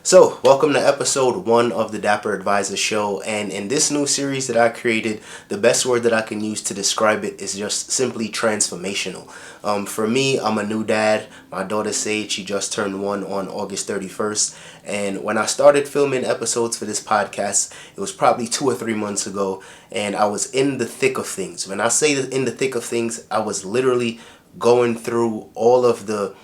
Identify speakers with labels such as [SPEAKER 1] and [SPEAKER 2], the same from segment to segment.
[SPEAKER 1] So, welcome to Ep.1 of the DapperAdvisor show, and in this new series that I created, the best word that I can use to describe it is just simply transformational. For me, I'm a new dad. My daughter Sage, she just turned 1 on August 31st, and when I started filming episodes for this podcast, it was probably 2 or 3 months ago, and I was in the thick of things. When I say in the thick of things, I was literally going through all of the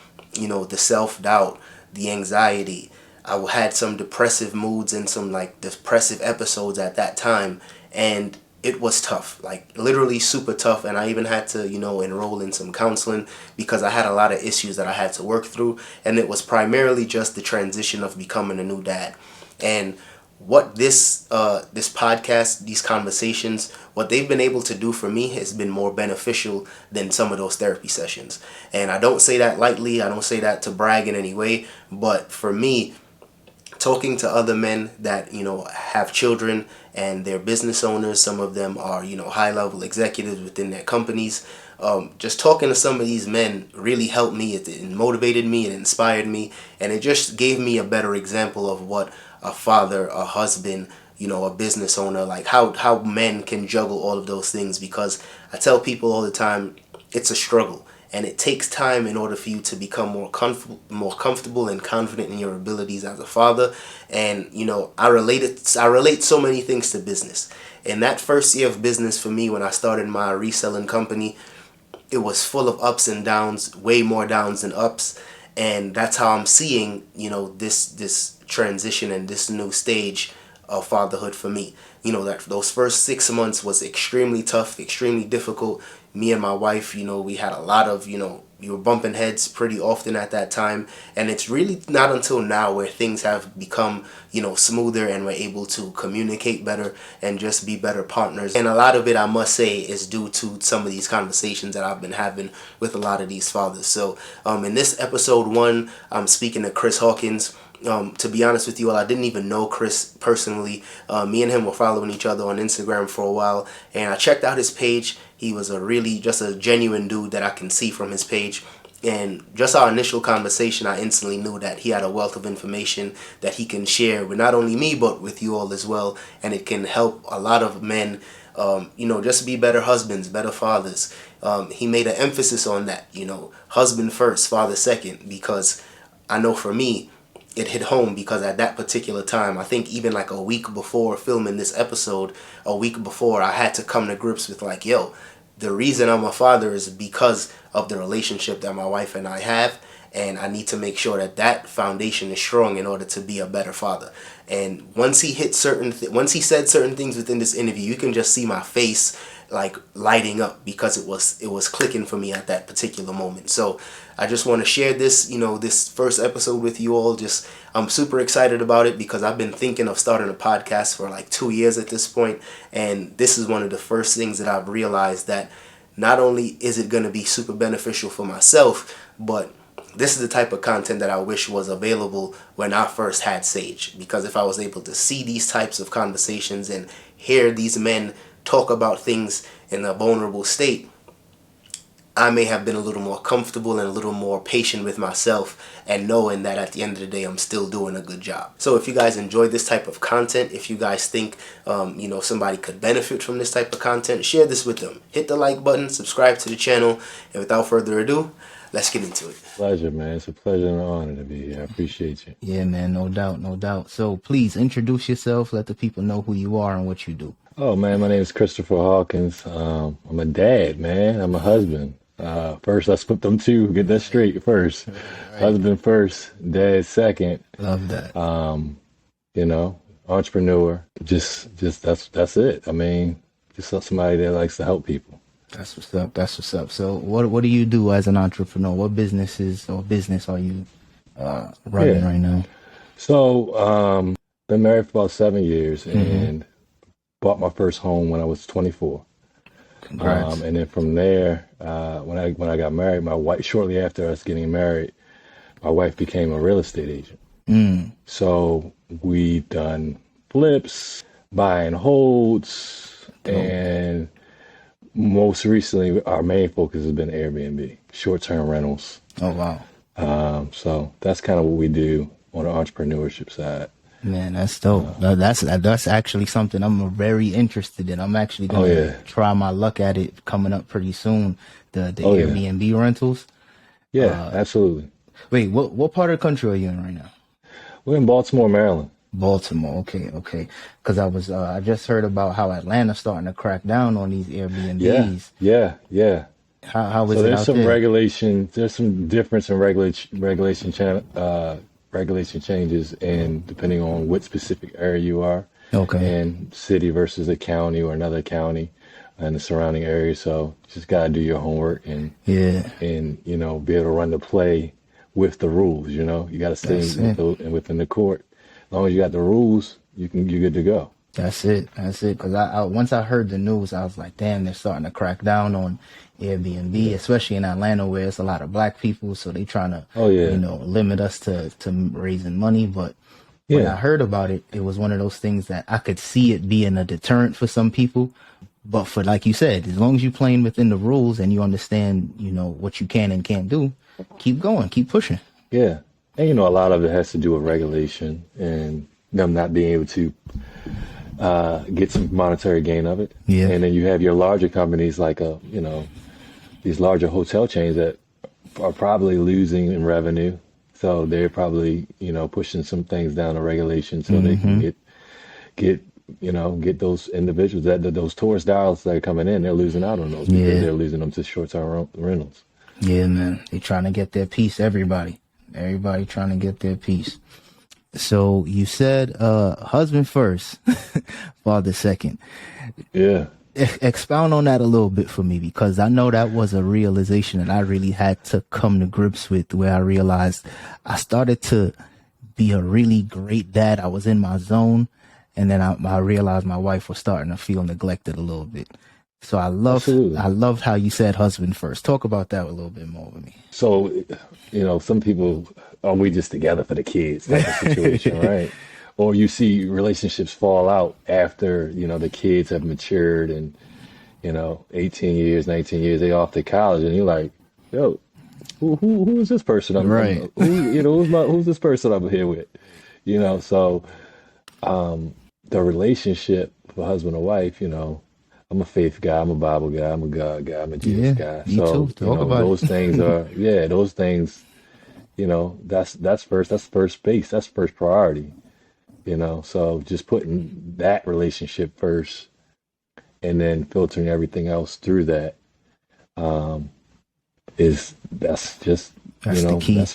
[SPEAKER 1] self-doubt, the anxiety. I had some depressive moods and some depressive episodes at that time, and it was tough, like literally super tough. And I even had to enroll in some counseling because I had a lot of issues that I had to work through, and it was primarily just the transition of becoming a new dad. And what this podcast, these conversations, what they've been able to do for me has been more beneficial than some of those therapy sessions. And I don't say that lightly. I don't say that to brag in any way, but for me, talking to other men that have children and they're business owners, some of them are high level executives within their companies, just talking to some of these men really helped me. It motivated me, it inspired me, and it just gave me a better example of what a father, a husband, a business owner, like how men can juggle all of those things. Because I tell people all the time, it's a struggle. And it takes time in order for you to become more comfortable and confident in your abilities as a father. And I relate so many things to business. In that first year of business for me, when I started my reselling company, it was full of ups and downs, way more downs than ups. And that's how I'm seeing this transition and this new stage of fatherhood for me. That those first 6 months was extremely tough, extremely difficult. Me and my wife, we had a lot of, we were bumping heads pretty often at that time. And it's really not until now where things have become, smoother, and we're able to communicate better and just be better partners. And a lot of it, I must say, is due to some of these conversations that I've been having with a lot of these fathers. So in this Episode 1, I'm speaking to Chris Hawkins. To be honest with you all, I didn't even know Chris personally. Me and him were following each other on Instagram for a while, and I checked out his page. He was just a genuine dude that I can see from his page. And just our initial conversation, I instantly knew that he had a wealth of information that he can share with not only me, but with you all as well. And it can help a lot of men, just be better husbands, better fathers. He made an emphasis on that, husband first, father second, because I know for me, it hit home. Because at that particular time, I think even like a week before filming this episode, a week before, I had to come to grips with the reason I'm a father is because of the relationship that my wife and I have, and I need to make sure that foundation is strong in order to be a better father. And once he once he said certain things within this interview, you can just see my face like lighting up, because it was clicking for me at that particular moment. So I just want to share this, this first episode with you all. I'm super excited about it because I've been thinking of starting a podcast for like 2 years at this point. And this is one of the first things that I've realized, that not only is it going to be super beneficial for myself, but this is the type of content that I wish was available when I first had Sage. Because if I was able to see these types of conversations and hear these men talk about things in a vulnerable state, I may have been a little more comfortable and a little more patient with myself, and knowing that at the end of the day, I'm still doing a good job. So if you guys enjoy this type of content, if you guys think, somebody could benefit from this type of content, share this with them. Hit the like button, subscribe to the channel, and without further ado, let's get into it.
[SPEAKER 2] Pleasure, man. It's a pleasure and an honor to be here. I appreciate you.
[SPEAKER 3] Yeah, man, no doubt, no doubt. So please introduce yourself. Let the people know who you are and what you do.
[SPEAKER 2] Oh, man, my name is Christopher Hawkins. I'm a dad, man. I'm a husband. First, let's put them two, get that straight first. Right. Husband first, dad second.
[SPEAKER 3] Love that.
[SPEAKER 2] Entrepreneur. Just that's it. I mean, just somebody that likes to help people.
[SPEAKER 3] That's what's up. That's what's up. So what do you do as an entrepreneur? What business are you running right now?
[SPEAKER 2] So, been married for about 7 years, and bought my first home when I was 24.
[SPEAKER 3] Congrats.
[SPEAKER 2] And then from there, when I got married, my wife, shortly after us getting married, my wife became a real estate agent. So we done flips, buy and holds, and most recently, our main focus has been Airbnb, short-term rentals.
[SPEAKER 3] Oh, wow.
[SPEAKER 2] So that's kind of what we do. on the entrepreneurship side.
[SPEAKER 3] Man, that's dope. That's actually something I'm very interested in. I'm actually gonna try my luck at it coming up pretty soon. The Airbnb rentals.
[SPEAKER 2] Yeah, absolutely.
[SPEAKER 3] Wait, what part of the country are you in right now?
[SPEAKER 2] We're in Baltimore, Maryland.
[SPEAKER 3] Baltimore, okay. Because I just heard about how Atlanta's starting to crack down on these Airbnbs.
[SPEAKER 2] Yeah.
[SPEAKER 3] How is
[SPEAKER 2] so
[SPEAKER 3] it
[SPEAKER 2] there's
[SPEAKER 3] out
[SPEAKER 2] some
[SPEAKER 3] there?
[SPEAKER 2] regulation. There's some difference in regulation changes, and depending on what specific area you are, and city versus a county or another county, and the surrounding area. So just gotta do your homework and you know, be able to run the play with the rules. You know, you gotta stay within the court. As long as you got the rules, you're good to go.
[SPEAKER 3] That's it. Because I once I heard the news, I was like, damn, they're starting to crack down on Airbnb, especially in Atlanta where it's a lot of black people. So they trying to, you know, limit us to raising money. But when I heard about it, it was one of those things that I could see it being a deterrent for some people. But for, like you said, as long as you're playing within the rules and you understand, you know, what you can and can't do, keep going, keep pushing.
[SPEAKER 2] Yeah. And, you know, a lot of it has to do with regulation and them not being able to get some monetary gain of it. Yeah. And then you have your larger companies like, you know, these larger hotel chains that are probably losing in revenue. So they're probably, you know, pushing some things down to regulation so they can get those individuals, those tourist dollars that are coming in, they're losing out on those because they're losing them to short-term rentals.
[SPEAKER 3] Yeah, man. They're trying to get their piece, everybody trying to get their piece. So you said husband first, father second.
[SPEAKER 2] Yeah.
[SPEAKER 3] Expound on that a little bit for me, because I know that was a realization that I really had to come to grips with, where I realized I started to be a really great dad. I was in my zone, and then I realized my wife was starting to feel neglected a little bit. So I loved how you said husband first. Talk about that a little bit more with me.
[SPEAKER 2] So, you know, some people, we just together for the kids type of situation, right? Or you see relationships fall out after, you know, the kids have matured and, you know, 18 years, 19 years, they off to college, and you're like, yo, who is this person? Who's this person I'm here with? You know, so the relationship for husband and wife, you know, I'm a faith guy, I'm a Bible guy, I'm a God guy, I'm a Jesus guy.
[SPEAKER 3] Me too.
[SPEAKER 2] You know, those things are, those things, you know, that's first base, that's first priority, you know. So just putting that relationship first and then filtering everything else through that, that's the key.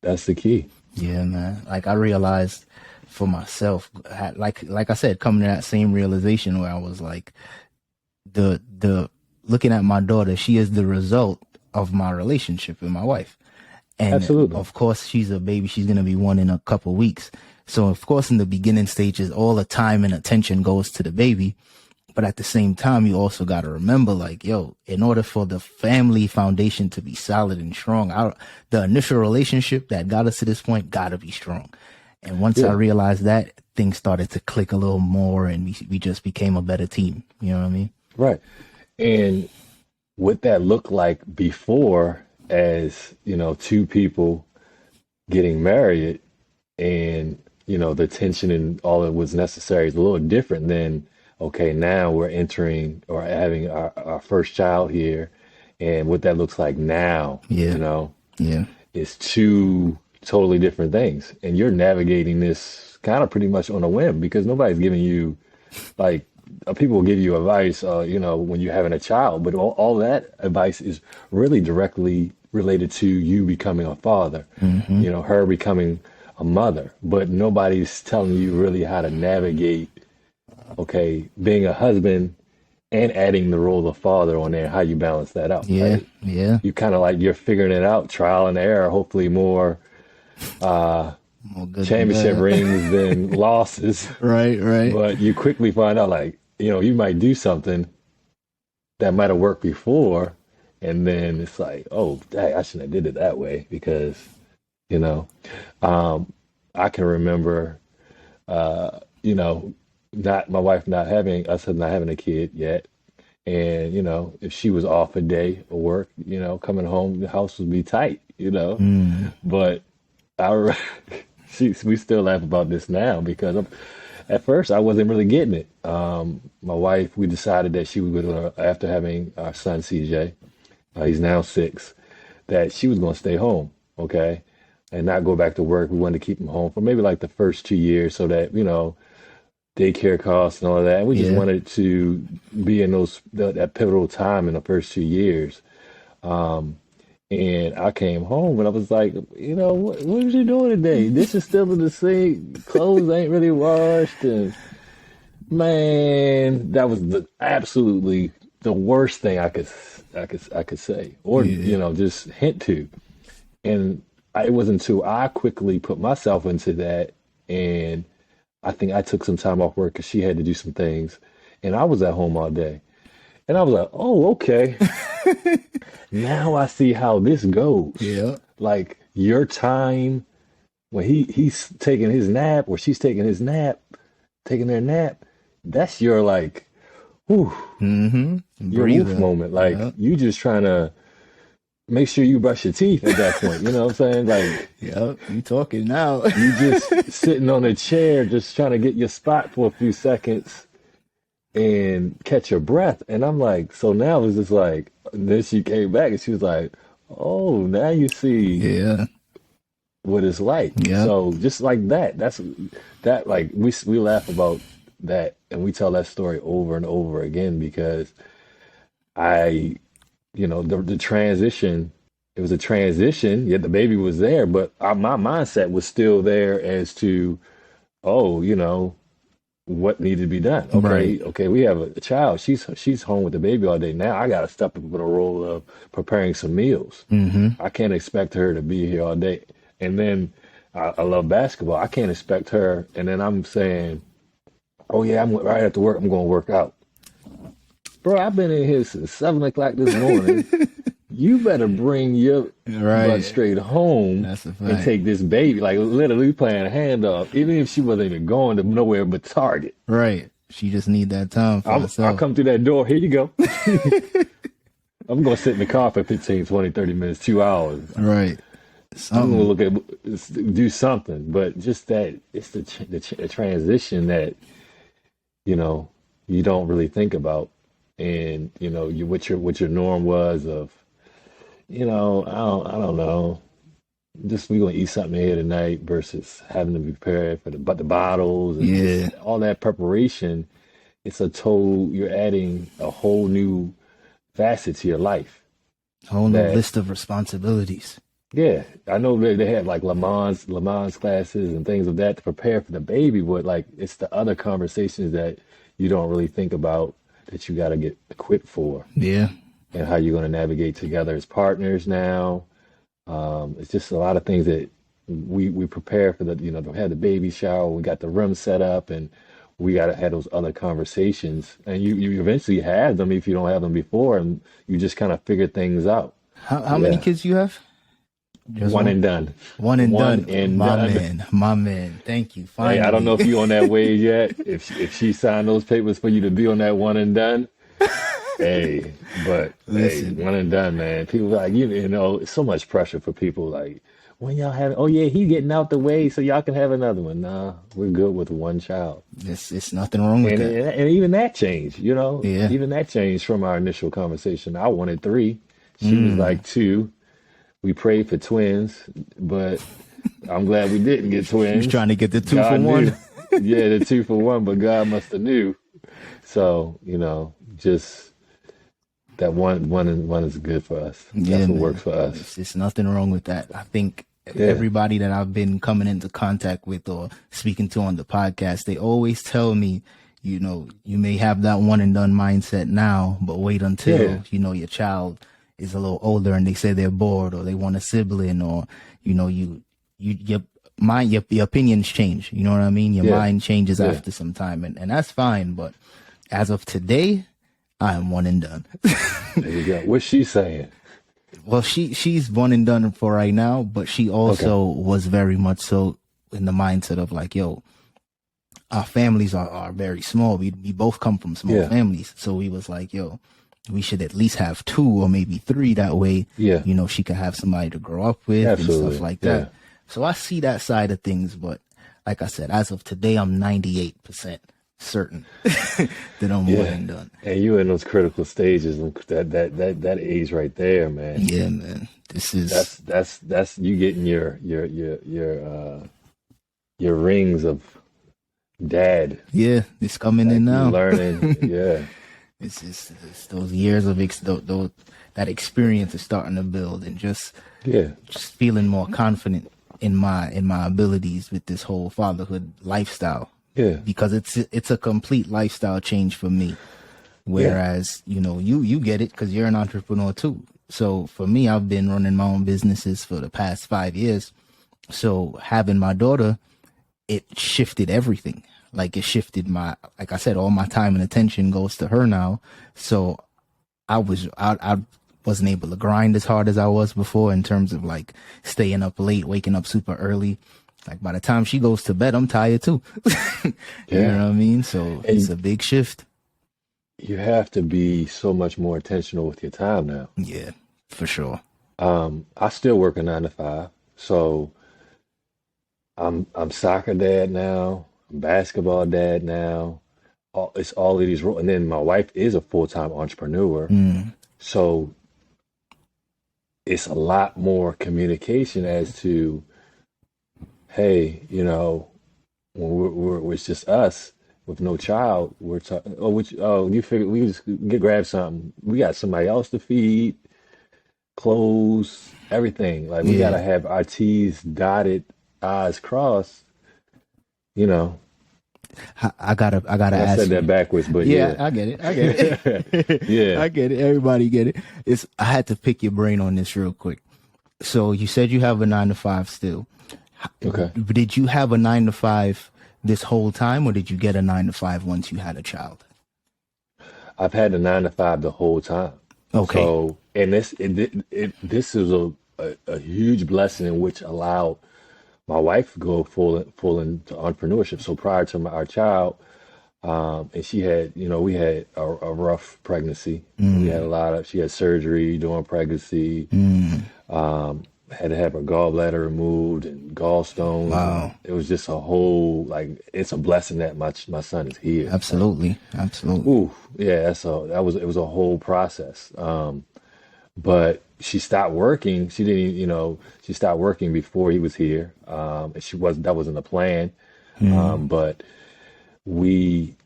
[SPEAKER 2] That's the key.
[SPEAKER 3] Yeah, man. Like I realized for myself, like I said, coming to that same realization where I was like, the looking at my daughter, she is the result of my relationship with my wife. And
[SPEAKER 2] absolutely,
[SPEAKER 3] of course, she's a baby. She's going to be one in a couple weeks. So of course, in the beginning stages, all the time and attention goes to the baby. But at the same time, you also got to remember, like, yo, in order for the family foundation to be solid and strong, the initial relationship that got us to this point got to be strong. And once I realized that, things started to click a little more, and we just became a better team. You know what I mean?
[SPEAKER 2] Right. And what that looked like before, as, you know, two people getting married and, you know, the tension and all that was necessary is a little different than, okay, now we're entering or having our first child here. And what that looks like now, you know, is two totally different things. And you're navigating this kind of pretty much on a whim, because nobody's giving you, like, people will give you advice, you know, when you're having a child, but all that advice is really directly related to you becoming a father, you know, her becoming a mother, but nobody's telling you really how to navigate, okay, being a husband and adding the role of father on there, how you balance that out. Right? You kind of like, you're figuring it out, trial and error, hopefully more championship rings than losses.
[SPEAKER 3] Right.
[SPEAKER 2] But you quickly find out, like, you know, you might do something that might have worked before, and then it's like, oh, dang, I shouldn't have did it that way, because, you know, I can remember, you know, my wife not having a kid yet. And, you know, if she was off a day of work, you know, coming home, the house would be tight, you know, but we still laugh about this now because at first I wasn't really getting it. My wife, we decided that she would, after having our son CJ, he's now 6, that she was going to stay home, okay, and not go back to work. We wanted to keep him home for maybe like the first 2 years so that, daycare costs and all of that. And we just wanted to be in that pivotal time in the first 2 years. And I came home and I was like, what was you doing today? This is still in the sink. Clothes ain't really washed. And man, that was absolutely the worst thing I could say or, just hint to. And it wasn't until I quickly put myself into that. And I think I took some time off work because she had to do some things. And I was at home all day. And I was like, oh, okay. Now I see how this goes.
[SPEAKER 3] Yeah.
[SPEAKER 2] Like your time when he's taking his nap or she's taking taking their nap, that's your like, whew, your woof moment. Like you just trying to make sure you brush your teeth at that point. You know what I'm saying? Like,
[SPEAKER 3] you talking now.
[SPEAKER 2] You just sitting on a chair, just trying to get your spot for a few seconds and catch your breath. And I'm like, so now it's just like, then she came back and she was like, oh, now you see what it's like. Yeah. So just like that, like we laugh about that and we tell that story over and over again because the transition, it was a transition, yet the baby was there, but my mindset was still there as to, what needed to be done. Okay, right. Okay, we have a child. She's home with the baby all day. Now I got to step up in the role of preparing some meals. I can't expect her to be here all day. And then I love basketball. I can't expect her. And then I'm saying, oh yeah, I'm right after work. I'm going to work out. Bro, I've been in here since 7 o'clock this morning. You better bring your butt straight home and take this baby. Like literally playing handoff, even if she wasn't even going to nowhere but Target.
[SPEAKER 3] Right. She just need that time for herself.
[SPEAKER 2] I'll come through that door. Here you go. I'm going to sit in the car for 15, 20, 30 minutes, 2 hours.
[SPEAKER 3] Right.
[SPEAKER 2] I'm going to do something. But just that, it's the transition that, you don't really think about. And, what your norm was of, I don't know, just we going to eat something here tonight versus having to be prepared for the bottles and all that preparation. It's you're adding a whole new facet to your life.
[SPEAKER 3] A whole new list of responsibilities.
[SPEAKER 2] Yeah. I know they have like Le Mans classes and things of that to prepare for the baby, but like it's the other conversations that you don't really think about that you got to get equipped for.
[SPEAKER 3] Yeah.
[SPEAKER 2] And how you're going to navigate together as partners now. It's just a lot of things that we prepare for to have the baby shower. We got the room set up and we got to have those other conversations. And you eventually have them if you don't have them before and you just kind of figure things out.
[SPEAKER 3] How many kids you have?
[SPEAKER 2] Just one and done.
[SPEAKER 3] One and done. My man. Thank you. Finally.
[SPEAKER 2] Hey, I don't know if you're on that wave yet. If she signed those papers for you to be on that one and done. Hey, but listen. Hey, one and done, man. People like it's so much pressure for people. Like when y'all have, he's getting out the way, so y'all can have another one. Nah, we're good with one child.
[SPEAKER 3] It's nothing wrong with that.
[SPEAKER 2] And even that changed,
[SPEAKER 3] Yeah.
[SPEAKER 2] Even that changed from our initial conversation. I wanted 3. She was like 2. We prayed for twins, but I'm glad we didn't get twins.
[SPEAKER 3] You was trying to get the 2
[SPEAKER 2] God
[SPEAKER 3] for
[SPEAKER 2] knew.
[SPEAKER 3] 1.
[SPEAKER 2] Yeah, the 2 for 1, but God must have knew. So, just that one is good for us.
[SPEAKER 3] Yeah,
[SPEAKER 2] that's what works for us.
[SPEAKER 3] It's nothing wrong with that. I think everybody that I've bbeen coming into contact with or speaking to on the podcast, they always tell me, you may have that one and done mindset now, but wait until, your child is a little older and they say they're bored or they want a sibling or, your opinions change. You know what I mean? Your mind changes after some time and that's fine. But as of today, I am one and done.
[SPEAKER 2] There you go. What's she saying?
[SPEAKER 3] Well, she's one and done for right now, but she also was very much so in the mindset of like, our families are very small. We both come from small families. So we was like, we should at least have 2 or maybe 3. That way, she could have somebody to grow up with and stuff like that. So I see that side of things, but like I said, as of today, I'm 98% certain that I'm more than done.
[SPEAKER 2] And you in those critical stages, that age right there, man.
[SPEAKER 3] Yeah, man. This is
[SPEAKER 2] that's you getting your rings of dad.
[SPEAKER 3] Yeah, it's coming in now.
[SPEAKER 2] Learning, yeah.
[SPEAKER 3] It's those years of that experience is starting to build, and just feeling more confident in my abilities with this whole fatherhood lifestyle.
[SPEAKER 2] Yeah,
[SPEAKER 3] because it's a complete lifestyle change for me. Whereas you get it because you're an entrepreneur too. So for me, I've been running my own businesses for the past 5 years. So having my daughter, it shifted everything. Like it shifted like I said, all my time and attention goes to her now. So I wasn't able to grind as hard as I was before in terms of like staying up late, waking up super early. Like by the time she goes to bed, I'm tired too. You know what I mean? So it's a big shift.
[SPEAKER 2] You have to be so much more intentional with your time now.
[SPEAKER 3] Yeah, for sure.
[SPEAKER 2] I still work a 9 to 5. So I'm soccer dad now. I'm basketball dad now. It's all of these roles. And then my wife is a full-time entrepreneur. So it's a lot more communication as to, hey, when it's just us with no child, we're talking, you figure we just grab something. We got somebody else to feed, clothes, everything. Like we gotta have our T's dotted, I's crossed,
[SPEAKER 3] I gotta ask.
[SPEAKER 2] I said that backwards, but
[SPEAKER 3] I get it.
[SPEAKER 2] Yeah.
[SPEAKER 3] I get it. Everybody get it. I had to pick your brain on this real quick. So you said you have a 9 to 5 still.
[SPEAKER 2] Okay.
[SPEAKER 3] Did you have a 9 to 5 this whole time, or did you get a 9 to 5 once you had a child?
[SPEAKER 2] I've had a 9 to 5 the whole time.
[SPEAKER 3] Okay.
[SPEAKER 2] So, and this is a huge blessing in which allowed my wife to go full into entrepreneurship. So prior to our child, and she had, we had a rough pregnancy. We had she had surgery during pregnancy. Had to have her gallbladder removed and gallstones.
[SPEAKER 3] Wow.
[SPEAKER 2] It was just a whole, it's a blessing that my son is here.
[SPEAKER 3] Absolutely.
[SPEAKER 2] Ooh, yeah. It was a whole process. But she stopped working. She didn't, she stopped working before he was here. And that wasn't the plan. But she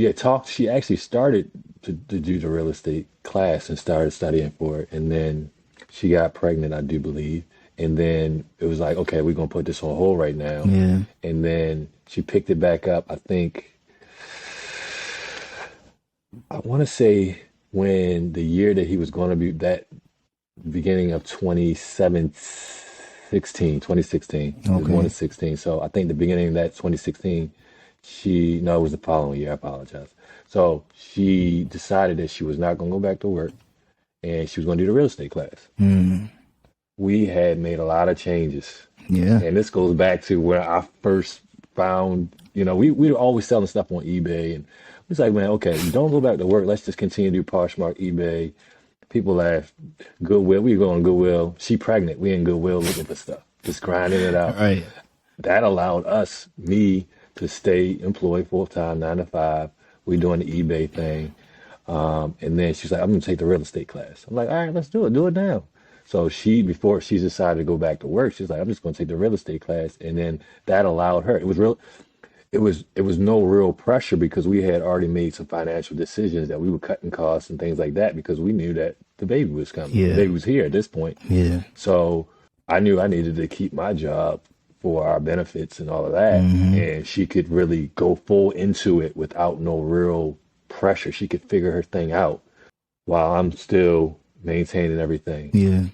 [SPEAKER 2] actually started to do the real estate class and started studying for it. And then she got pregnant, I do believe. And then it was like, okay, we're going to put this on hold right now.
[SPEAKER 3] Yeah.
[SPEAKER 2] And then she picked it back up, I think, I want to say when the year that he was going to be, that beginning of 2016.
[SPEAKER 3] Okay.
[SPEAKER 2] He was born in 16. So I think the beginning of that 2016, it was the following year. I apologize. So she decided that she was not going to go back to work. And she was going to do the real estate class. We had made a lot of changes.
[SPEAKER 3] Yeah.
[SPEAKER 2] And this goes back to where I first found, we were always selling stuff on eBay. And we was like, man, okay, don't go back to work. Let's just continue to do Poshmark, eBay. People laugh. Goodwill. We go on Goodwill. She pregnant. We in Goodwill looking for stuff. Just grinding it out.
[SPEAKER 3] Right.
[SPEAKER 2] That allowed me to stay employed full-time, 9 to 5. We're doing the eBay thing. And then she's like, I'm going to take the real estate class. I'm like, all right, let's do it. Do it now. So before she decided to go back to work, she's like, I'm just going to take the real estate class. And then that allowed her, it was no real pressure because we had already made some financial decisions that we were cutting costs and things like that because we knew that the baby was coming.
[SPEAKER 3] Yeah.
[SPEAKER 2] The baby was here at this point.
[SPEAKER 3] Yeah.
[SPEAKER 2] So I knew I needed to keep my job for our benefits and all of that. And she could really go full into it without no real pressure. She could figure her thing out while I'm still maintaining everything.
[SPEAKER 3] Yeah.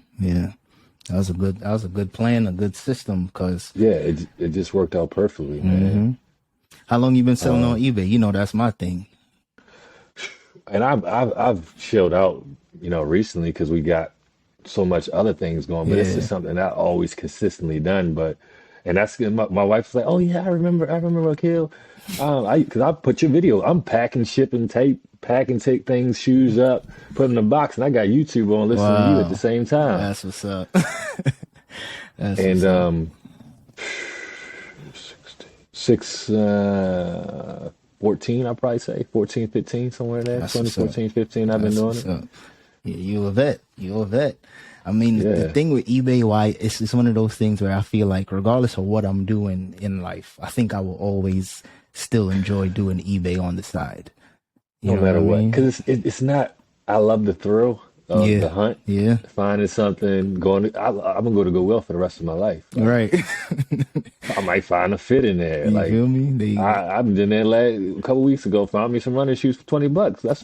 [SPEAKER 3] That was a good plan, a good system. Cause
[SPEAKER 2] it just worked out perfectly, man.
[SPEAKER 3] How long you been selling on eBay? That's my thing.
[SPEAKER 2] And I've chilled out, recently because we got so much other things going. But this is something I always consistently done. And that's my wife's like, oh yeah, I remember Akil. Because I put your video. I'm packing, shipping, tape, take things, shoes up, put in a box, and I got YouTube on listening to you at the same time.
[SPEAKER 3] That's what's up. That's
[SPEAKER 2] And
[SPEAKER 3] what's up.
[SPEAKER 2] 14, I'd probably say 14, 15, somewhere in there.
[SPEAKER 3] That's what's up.
[SPEAKER 2] 2014, 15, I've been
[SPEAKER 3] That's
[SPEAKER 2] doing
[SPEAKER 3] what's
[SPEAKER 2] it.
[SPEAKER 3] up. Yeah, you a vet. You a vet. I mean, the
[SPEAKER 2] Yeah.
[SPEAKER 3] thing with eBay, why it's one of those things where I feel like regardless of what I'm doing in life, I think I will always still enjoy doing eBay on the side. You
[SPEAKER 2] No
[SPEAKER 3] know
[SPEAKER 2] matter
[SPEAKER 3] what I
[SPEAKER 2] what.
[SPEAKER 3] mean?
[SPEAKER 2] Because it's not, I love the thrill of the
[SPEAKER 3] Yeah.
[SPEAKER 2] hunt.
[SPEAKER 3] Yeah.
[SPEAKER 2] Finding something, I'm going to go to Goodwill for the rest of my life. Like,
[SPEAKER 3] Right.
[SPEAKER 2] I might find a fit in there.
[SPEAKER 3] You
[SPEAKER 2] Like,
[SPEAKER 3] feel me?
[SPEAKER 2] I've been there a couple weeks ago, found me some running shoes for $20. That's,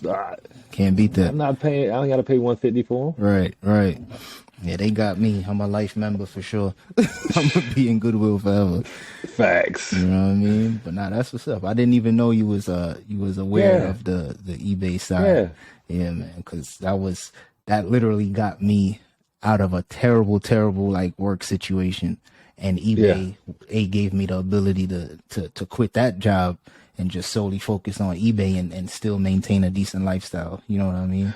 [SPEAKER 3] Can't beat that.
[SPEAKER 2] I'm not paying, I only got to pay $150 for them.
[SPEAKER 3] Right, right. Yeah, they got me. I'm a life member for sure. I'm gonna be in Goodwill forever.
[SPEAKER 2] Facts.
[SPEAKER 3] You know what I mean? But nah, that's what's up. I didn't even know you was aware of the eBay side. Yeah, man. Because that literally got me out of a terrible like work situation, and eBay gave me the ability to quit that job and just solely focus on eBay and still maintain a decent lifestyle. You know what I mean?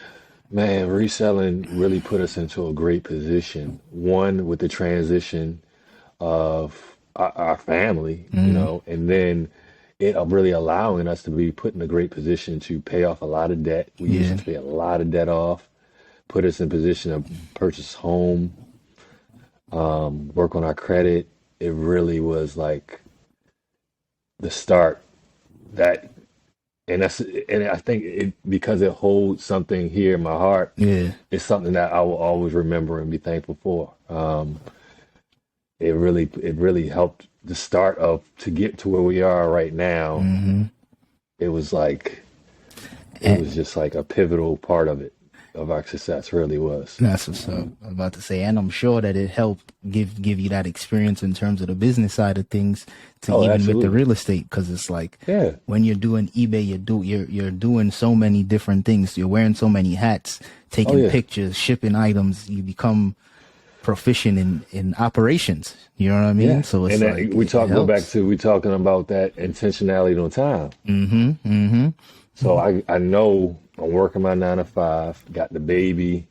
[SPEAKER 2] Man, reselling really put us into a great position. One, with the transition of our family, you know, and then it really allowing us to be put in a great position to pay off a lot of debt. We used to pay a lot of debt off, put us in position to purchase home, work on our credit. It really was like the start that, and I think because it holds something here in my heart.
[SPEAKER 3] Yeah.
[SPEAKER 2] It's something that I will always remember and be thankful for. It really helped the start to get to where we are right now. It was just like a pivotal part of our success, really was.
[SPEAKER 3] That's what's up. I'm about to say, and I'm sure that it helped give you that experience in terms of the business side of things even
[SPEAKER 2] absolutely.
[SPEAKER 3] with the real estate, because it's like when you're doing eBay, you're doing so many different things. You're wearing so many hats, taking pictures, shipping items. You become proficient in operations. You know what I mean?
[SPEAKER 2] Yeah.
[SPEAKER 3] So it's
[SPEAKER 2] and
[SPEAKER 3] like
[SPEAKER 2] go back to we talking about that intentionality on time. So I know I'm working my 9 to 5, got the baby.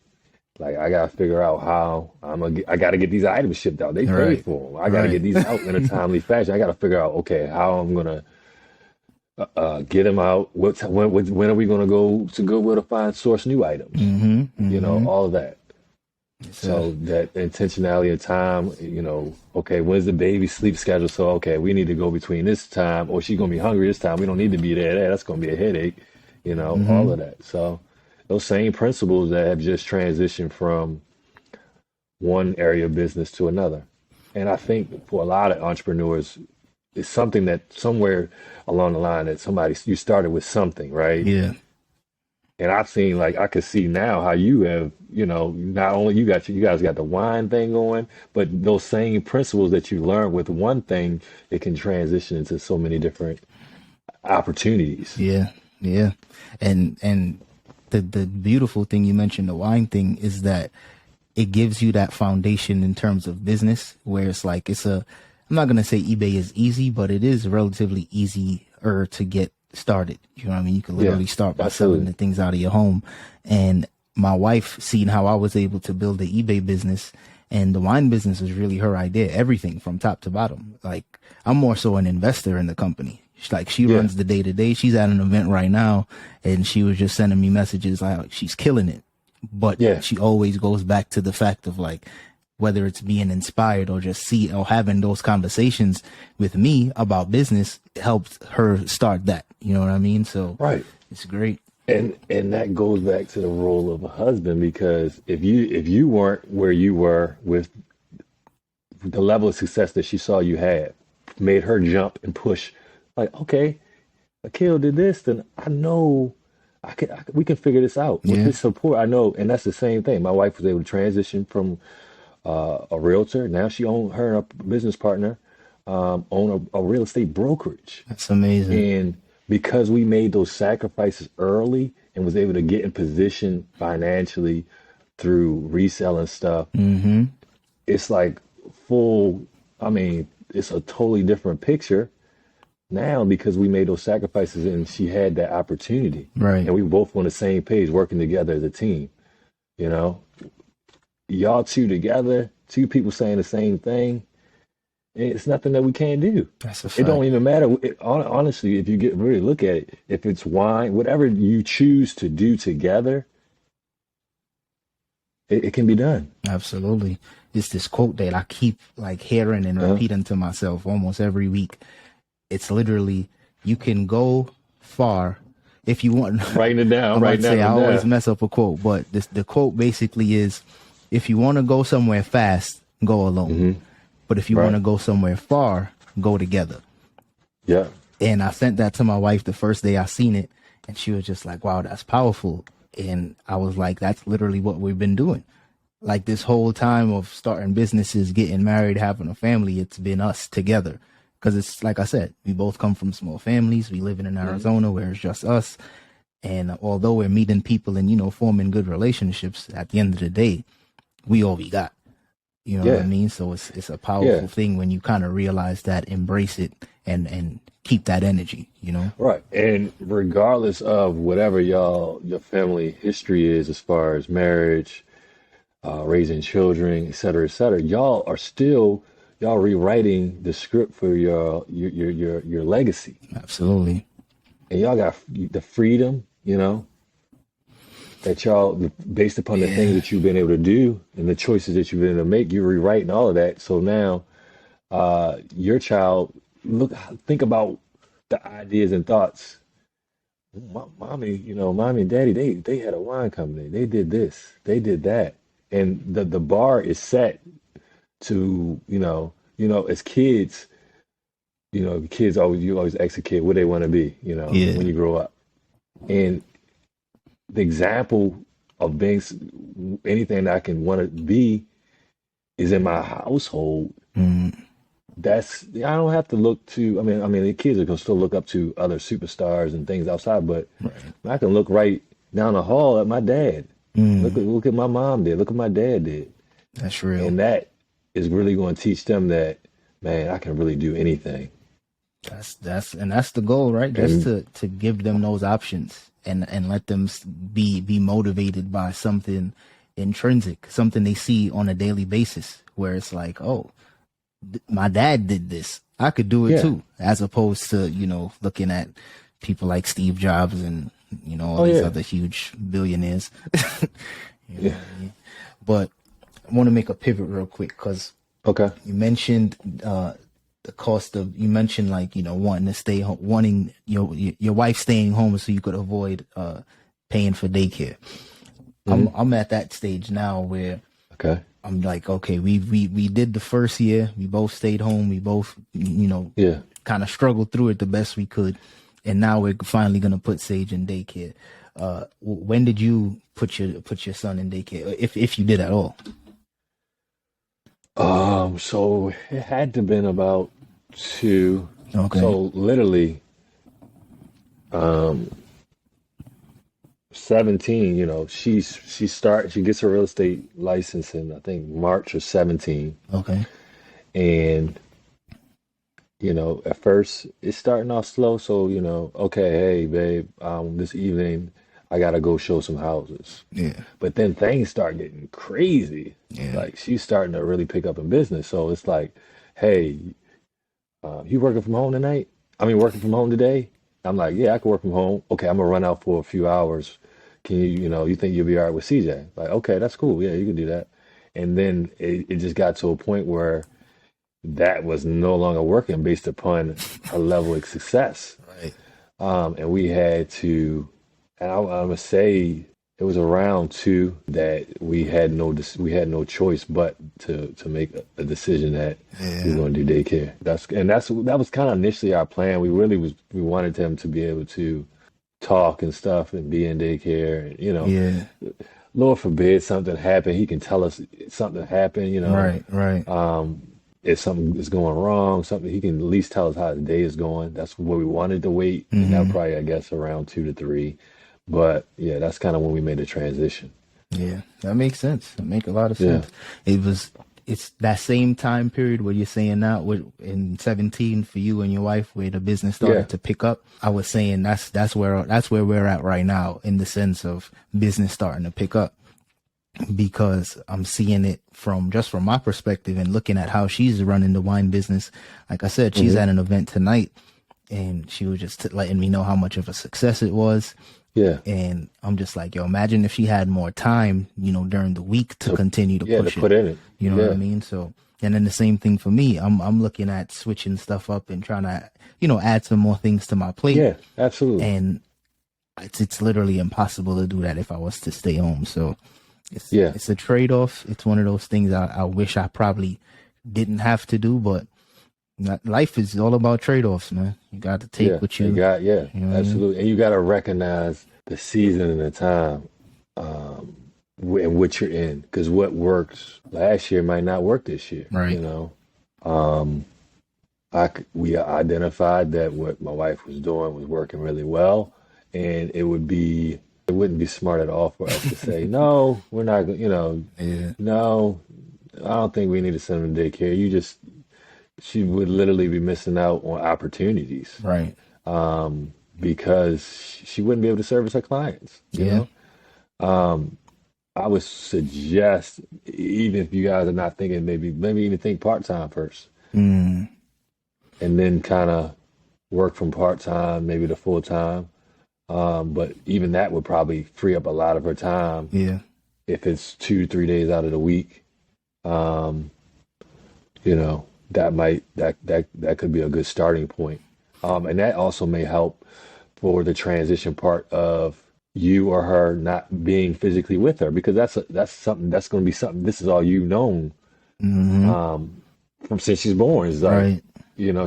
[SPEAKER 2] Like, I gotta figure out how I gotta get these items shipped out. They pay for them. I gotta get these out in a timely fashion. I gotta figure out, okay, how I'm gonna get them out. When are we gonna go to Goodwill to find source new items? You know, all of that. So that intentionality of time, you know, okay, when's the baby sleep schedule? So, okay, we need to go between this time, or she's going to be hungry this time. We don't need to be there. That's going to be a headache, you know, all of that. So those same principles that have just transitioned from one area of business to another. And I think for a lot of entrepreneurs, it's something that somewhere along the line that you started with something, right?
[SPEAKER 3] Yeah.
[SPEAKER 2] And I've seen, like, I could see now how you have, you know, not only you guys got the wine thing going, but those same principles that you learned with one thing, it can transition into so many different opportunities.
[SPEAKER 3] Yeah, yeah. And the beautiful thing you mentioned, the wine thing, is that it gives you that foundation in terms of business, where it's like I'm not going to say eBay is easy, but it is relatively easier to get started. You know what I mean? You can literally start by selling the things out of your home. And my wife, seeing how I was able to build the eBay business, and the wine business was really her idea, everything from top to bottom. Like, I'm more so an investor in the company. She runs the day to day. She's at an event right now, and she was just sending me messages like she's killing it. But she always goes back to the fact of, like, whether it's being inspired or just having those conversations with me about business helped her start that. You know what I mean? So it's great.
[SPEAKER 2] And that goes back to the role of a husband, because if you weren't where you were with the level of success that she saw you had, made her jump and push, like, okay, Akil did this, then I know we can figure this out with his support. I know, and that's the same thing. My wife was able to transition from a realtor. Now her and a business partner own a real estate brokerage.
[SPEAKER 3] That's amazing.
[SPEAKER 2] And because we made those sacrifices early and was able to get in position financially through reselling stuff, it's like it's a totally different picture now because we made those sacrifices and she had that opportunity.
[SPEAKER 3] Right.
[SPEAKER 2] And we both on the same page working together as a team. You know, y'all two together, two people saying the same thing, it's nothing that we can't do.
[SPEAKER 3] That's a fact.
[SPEAKER 2] It don't even matter. Honestly, if you really look at it, if it's wine, whatever you choose to do together, it can be done.
[SPEAKER 3] Absolutely. It's this quote that I keep like hearing and repeating to myself almost every week. It's literally, you can go far if you want.
[SPEAKER 2] Writing it down.
[SPEAKER 3] I always mess up a quote, but the quote basically is, if you want to go somewhere fast, go alone. Mm-hmm. But if you want to go somewhere far, go together.
[SPEAKER 2] Yeah.
[SPEAKER 3] And I sent that to my wife the first day I seen it, and she was just like, wow, that's powerful. And I was like, that's literally what we've been doing. Like this whole time of starting businesses, getting married, having a family, it's been us together. Because it's like I said, we both come from small families. We live in Arizona where it's just us. And although we're meeting people and, you know, forming good relationships, at the end of the day, we all we got. You know what I mean? So it's a powerful thing when you kind of realize that, embrace it, and keep that energy, you know?
[SPEAKER 2] Right. And regardless of whatever your family history is as far as marriage, raising children, et cetera, y'all are still rewriting the script for your legacy.
[SPEAKER 3] Absolutely.
[SPEAKER 2] And y'all got the freedom, you know, that y'all, based upon the things that you've been able to do and the choices that you've been able to make, you're rewriting all of that. So now your child, think about the ideas and thoughts. Mommy and daddy, they had a wine company. They did this, they did that. And the bar is set to, you know, as kids, you know, you always ask a kid what they want to be, you know, when you grow up. And the example of being anything that I can want to be is in my household. Mm. I don't have to look to, I mean, the kids are going to still look up to other superstars and things outside, but I can look right down the hall at my dad. Look at my mom did. Look what my dad did.
[SPEAKER 3] That's real.
[SPEAKER 2] And that is really going to teach them that, man, I can really do anything.
[SPEAKER 3] That's the goal, right? Just to give them those options and let them be motivated by something intrinsic, something they see on a daily basis, where it's like, oh, my dad did this, I could do it too, as opposed to, you know, looking at people like Steve Jobs and, you know, all these other huge billionaires. You know what I mean? But I want to make a pivot real quick, because you mentioned the cost of, you mentioned, like, you know, wanting to stay home, wanting your wife staying home so you could avoid paying for daycare. I'm at that stage now where I'm like, okay, we did the first year, we both stayed home, we both, you know, kind of struggled through it the best we could, and now we're finally gonna put Sage in daycare. When did you put your son in daycare, if you did at all?
[SPEAKER 2] So it had to have been about 2.
[SPEAKER 3] Okay.
[SPEAKER 2] So literally, 17, you know, she gets her real estate license in, I think, March of 17.
[SPEAKER 3] Okay.
[SPEAKER 2] And, you know, at first it's starting off slow. So, you know, okay, hey, babe, this evening I got to go show some houses. Yeah. But then things start getting crazy. Yeah. Like, she's starting to really pick up in business. So it's like, hey, you working from home tonight? Working from home today? I'm like, yeah, I can work from home. Okay, I'm going to run out for a few hours. Can you think you'll be all right with CJ? Like, okay, that's cool. Yeah, you can do that. And then it just got to a point where that was no longer working based upon her level of success. Right. And we had to, and I'm going to say it was around 2 that we had no choice but to make a decision that we were going to do daycare. That was kind of initially our plan. We wanted him to be able to talk and stuff and be in daycare, and, you know, Lord forbid something happened, he can tell us something happened, you know. Right. If something is going wrong, he can at least tell us how the day is going. That's where we wanted to wait. And that probably, I guess, around 2 to 3. But yeah, that's kind of when we made the transition. Yeah,
[SPEAKER 3] that makes sense. That makes a lot of sense. Yeah. It's that same time period where you're saying now, in 17 for you and your wife, where the business started to pick up. I was saying that's where we're at right now, in the sense of business starting to pick up. because I'm seeing it from my perspective and looking at how she's running the wine business. Like I said, she's at an event tonight, and she was just letting me know how much of a success it was.
[SPEAKER 2] Yeah.
[SPEAKER 3] And I'm just like, yo, imagine if she had more time, during the week to continue to push
[SPEAKER 2] to put in it.
[SPEAKER 3] You know what I mean? So, and then the same thing for me. I'm looking at switching stuff up and trying to, add some more things to my plate.
[SPEAKER 2] Yeah, absolutely.
[SPEAKER 3] And it's literally impossible to do that if I was to stay home. So it's a trade-off. It's one of those things I wish I probably didn't have to do, but life is all about trade-offs, man. You got to take what you
[SPEAKER 2] got.
[SPEAKER 3] You know
[SPEAKER 2] absolutely. And you got to recognize the season and the time in which you're in, because what works last year might not work this year.
[SPEAKER 3] Right.
[SPEAKER 2] We identified that what my wife was doing was working really well, and it wouldn't be smart at all for us to say, no, we're not, no, I don't think we need to send them to daycare. She would literally be missing out on opportunities.
[SPEAKER 3] Right.
[SPEAKER 2] Because she wouldn't be able to service her clients. You know? I would suggest, even if you guys are not thinking, maybe even think part-time first. And then kind of work from part-time, maybe to full-time. But even that would probably free up a lot of her time.
[SPEAKER 3] Yeah.
[SPEAKER 2] If it's 2-3 days out of the week. That could be a good starting point. And that also may help for the transition part of you or her not being physically with her, because that's something that's going to be something. This is all you've known from since she's born. It's like,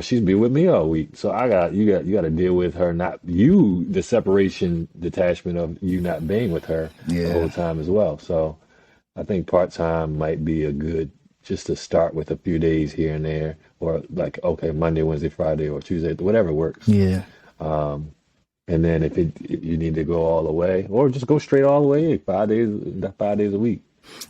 [SPEAKER 2] she's been with me all week, so you got to deal with her, not you, the separation, detachment of you not being with her the whole time as well. So I think part-time might be a good, just to start with a few days here and there, or like, okay, Monday, Wednesday, Friday, or Tuesday, whatever works.
[SPEAKER 3] Yeah.
[SPEAKER 2] And then if you need to go all the way, or just go straight all the way, 5 days a week.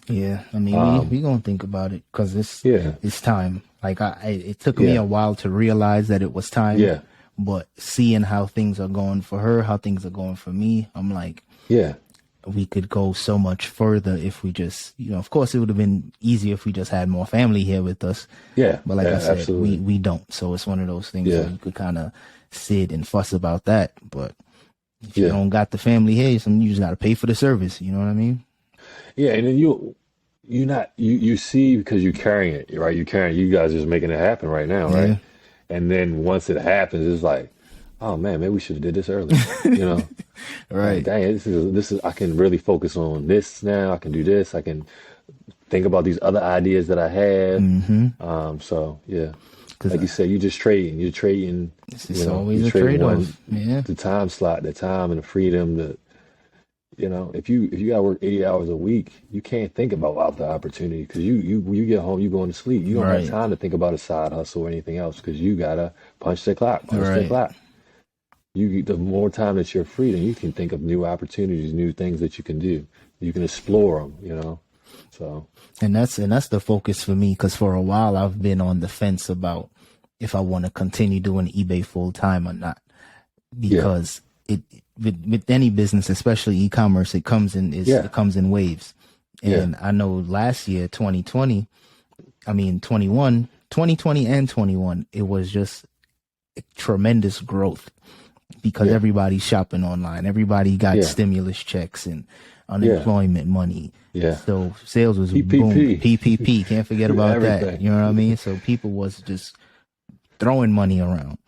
[SPEAKER 3] Yeah. I mean, we gonna think about it, because it's time. Like it took me a while to realize that it was time.
[SPEAKER 2] Yeah.
[SPEAKER 3] But seeing how things are going for her, how things are going for me, I'm like, we could go so much further if we just, of course it would have been easier if we just had more family here with us.
[SPEAKER 2] Yeah.
[SPEAKER 3] But like I said,
[SPEAKER 2] absolutely.
[SPEAKER 3] we don't. So it's one of those things where you could kind of sit and fuss about that. But if you don't got the family here, you just got to pay for the service. You know what I mean?
[SPEAKER 2] Yeah. And then you see, because you're carrying it, right? You guys are just making it happen right now, right?
[SPEAKER 3] Yeah.
[SPEAKER 2] And then once it happens, it's like, oh man, maybe we should have did this earlier,
[SPEAKER 3] Right.
[SPEAKER 2] Like, dang, this is, I can really focus on this now. I can do this. I can think about these other ideas that I have. So yeah, like you said, you're trading.
[SPEAKER 3] It's always a trade-off.
[SPEAKER 2] The time slot, the time and the freedom, if you got to work 80 hours a week, you can't think about the opportunity, because you get home, you going to sleep. You don't have time to think about a side hustle or anything else, because you got to punch the clock. The more time that you're free, then you can think of new opportunities, new things that you can do. You can explore them, So.
[SPEAKER 3] And that's the focus for me, because for a while I've been on the fence about if I want to continue doing eBay full time or not, because with any business, especially e-commerce, it comes in waves. And I know last year, 2020 and 21, it was just tremendous growth, because everybody's shopping online. Everybody got stimulus checks and unemployment money. Yeah. So sales was boom. PPP. Can't forget about that. You know what I mean? So people was just throwing money around.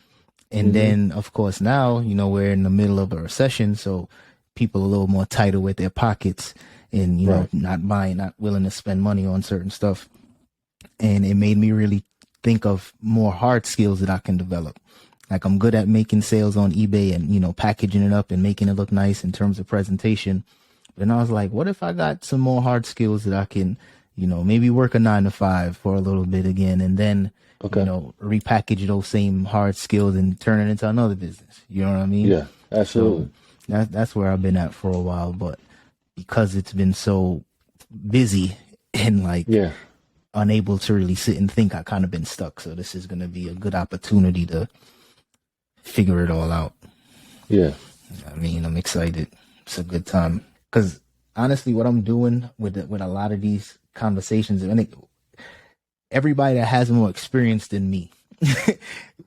[SPEAKER 3] And then, of course, now, we're in the middle of a recession, so people are a little more tighter with their pockets and, not willing to spend money on certain stuff. And it made me really think of more hard skills that I can develop. Like, I'm good at making sales on eBay and, packaging it up and making it look nice in terms of presentation. And I was like, what if I got some more hard skills that I can, maybe work a 9-to-5 for a little bit again, and then, repackage those same hard skills and turn it into another business. You know what I mean?
[SPEAKER 2] Yeah, absolutely.
[SPEAKER 3] So that's where I've been at for a while. But because it's been so busy and unable to really sit and think, I kind of been stuck. So this is going to be a good opportunity to figure it all out.
[SPEAKER 2] Yeah.
[SPEAKER 3] I mean, I'm excited. It's a good time, because honestly, what I'm doing with a lot of these conversations, and everybody that has more experience than me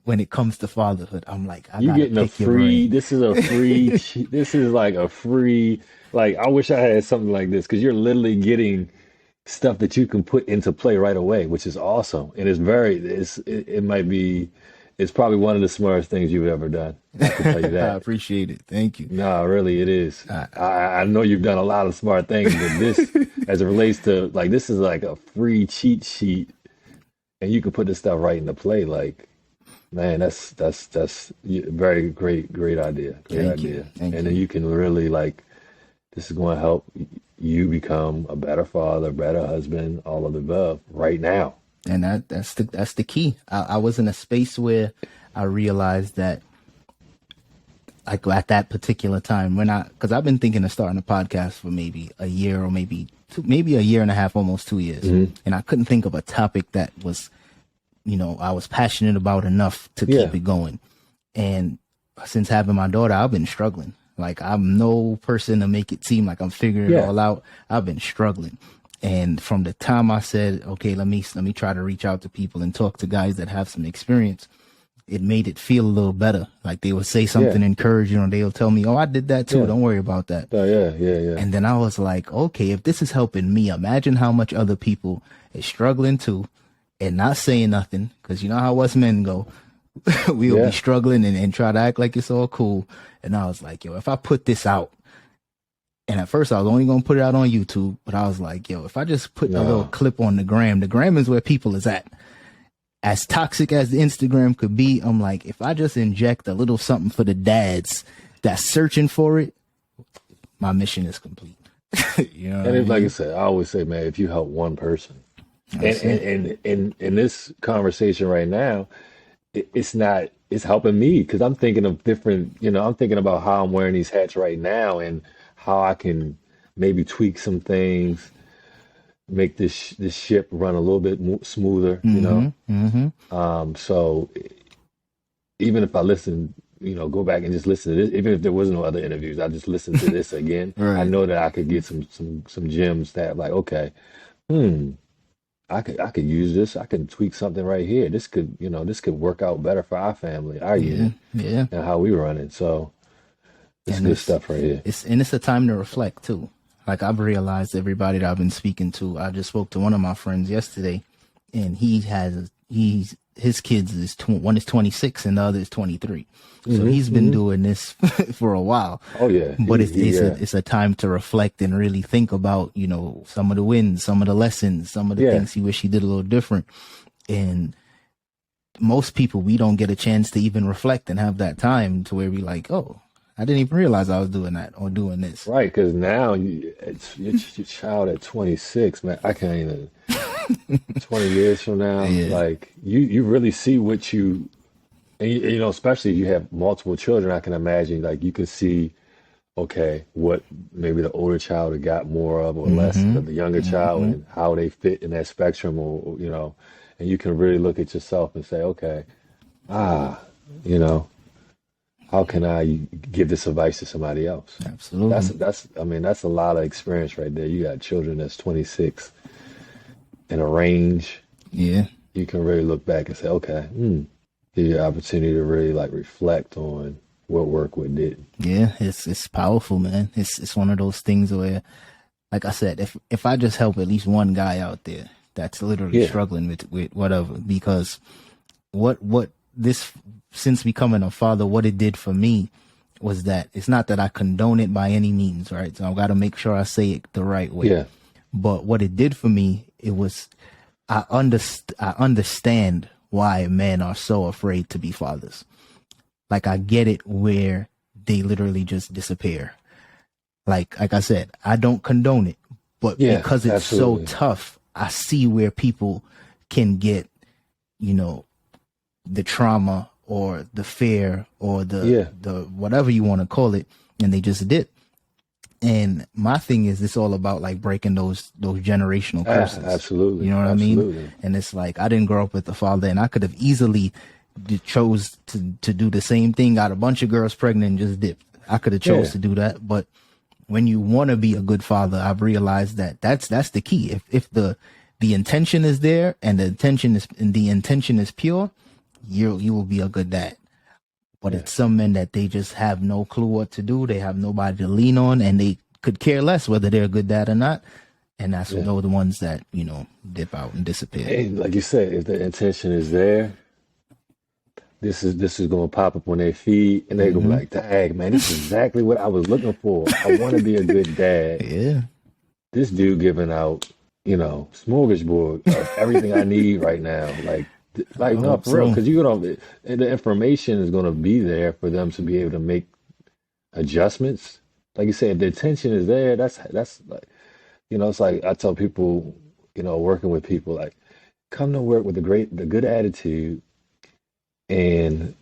[SPEAKER 3] when it comes to fatherhood, I'm like, I gotta
[SPEAKER 2] getting a
[SPEAKER 3] pick your brain.
[SPEAKER 2] this is a free, this is like a free, like, I wish I had something like this, because you're literally getting stuff that you can put into play right away, which is awesome. And it might be, it's probably one of the smartest things you've ever done. I can tell you that.
[SPEAKER 3] I appreciate it. Thank you.
[SPEAKER 2] No, really, it is. I know you've done a lot of smart things, but this, as it relates to, like, this is like a free cheat sheet, and you can put this stuff right into play. Like, man, that's very great idea. Great idea.
[SPEAKER 3] Thank
[SPEAKER 2] and then you can really, like, this is going to help you become a better father, better husband, all of the above right now.
[SPEAKER 3] And that's the key. I was in a space where I realized that, like, at that particular time, because I've been thinking of starting a podcast for maybe a year or maybe a year and a half, almost 2 years. Mm-hmm. And I couldn't think of a topic that was, I was passionate about enough to keep it going. And since having my daughter, I've been struggling. Like, I'm no person to make it seem like I'm figuring it all out. I've been struggling. And from the time I said, okay, let me try to reach out to people and talk to guys that have some experience, it made it feel a little better. Like, they would say something encouraging, or they'll tell me, oh, I did that too. Yeah. Don't worry about that.
[SPEAKER 2] Yeah.
[SPEAKER 3] And then I was like, okay, if this is helping me, imagine how much other people is struggling too and not saying nothing. Because you know how us men go. We'll be struggling and try to act like it's all cool. And I was like, yo, if I put this out, and at first I was only going to put it out on YouTube, but I was like, yo, if I just put a little clip on the gram is where people is at. As toxic as the Instagram could be, I'm like, if I just inject a little something for the dads that's searching for it, my mission is complete.
[SPEAKER 2] And it's like I said, I always say, man, if you help one person, and in this conversation right now, it's helping me, because I'm thinking of different, I'm thinking about how I'm wearing these hats right now and how I can maybe tweak some things, make this ship run a little bit smoother, So even if I listen, go back and just listen to this, even if there was no other interviews, I just listen to this again. Right. I know that I could get some gems that, like, okay, I could use this. I can tweak something right here. This could work out better for our family, our unit, and how we run it. So it's good stuff right here.
[SPEAKER 3] It's a time to reflect too. Like, I've realized everybody that I've been speaking to, I just spoke to one of my friends yesterday, and his kids one is 26 and the other is 23. So he's been doing this for a while.
[SPEAKER 2] Oh yeah.
[SPEAKER 3] But it's a time to reflect and really think about, some of the wins, some of the lessons, some of the things he wish he did a little different. And most people, we don't get a chance to even reflect and have that time to where we like, oh, I didn't even realize I was doing that or doing this.
[SPEAKER 2] Right, because now it's your child at 26, man. I can't even. 20 years from now, like, you really see what you, and especially if you have multiple children, I can imagine, like, you can see, okay, what maybe the older child had got more of or less of the younger child, and how they fit in that spectrum, or and you can really look at yourself and say, okay, how can I give this advice to somebody else?
[SPEAKER 3] Absolutely.
[SPEAKER 2] That's a lot of experience right there. You got children that's 26 in a range.
[SPEAKER 3] Yeah.
[SPEAKER 2] You can really look back and say, okay, give you an opportunity to really, like, reflect on what worked, what didn't.
[SPEAKER 3] Yeah, it's powerful, man. It's one of those things where, like I said, if I just help at least one guy out there that's literally struggling with whatever, because what this, since becoming a father, what it did for me was that it's not that I condone it by any means, right? So I've got to make sure I say it the right way.
[SPEAKER 2] Yeah.
[SPEAKER 3] But what it did for me, it was, I understand why men are so afraid to be fathers. Like, I get it where they literally just disappear. Like I said, I don't condone it, but because it's so tough, I see where people can get, the trauma or the fear or the whatever you want to call it, and they just dip. And my thing is, it's all about, like, breaking those generational curses.
[SPEAKER 2] Absolutely.
[SPEAKER 3] You know what I mean? And it's like, I didn't grow up with a father, and I could have easily chose to do the same thing, got a bunch of girls pregnant and just dipped. I could have chose to do that, but when you want to be a good father, I've realized that that's the key. If the intention is there and the intention is pure, you will be a good dad. But it's some men that they just have no clue what to do. They have nobody to lean on, and they could care less whether they're a good dad or not. And that's the ones that, dip out and disappear.
[SPEAKER 2] Hey, like you said, if the intention is there, this is going to pop up on their feed, and they're going to be like, dang, man, this is exactly what I was looking for. I want to be a good dad.
[SPEAKER 3] Yeah.
[SPEAKER 2] This dude giving out, smorgasbord of everything I need right now. Like no, for real, because the information is going to be there for them to be able to make adjustments. Like you said, if the intention is there, that's like, it's like I tell people, working with people, like, come to work with the good attitude, and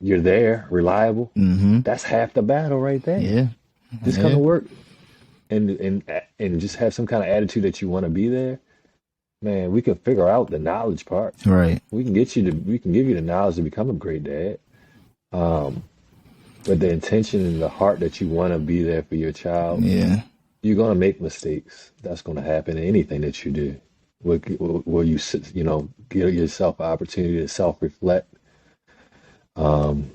[SPEAKER 2] you're there, reliable. That's half the battle right there.
[SPEAKER 3] Yeah,
[SPEAKER 2] just come to work and just have some kind of attitude that you want to be there. Man, we can figure out the knowledge part.
[SPEAKER 3] Right.
[SPEAKER 2] We can give you the knowledge to become a great dad. But the intention and the heart that you want to be there for your child.
[SPEAKER 3] Yeah.
[SPEAKER 2] You're going to make mistakes. That's going to happen in anything that you do. Where you give yourself an opportunity to self-reflect, and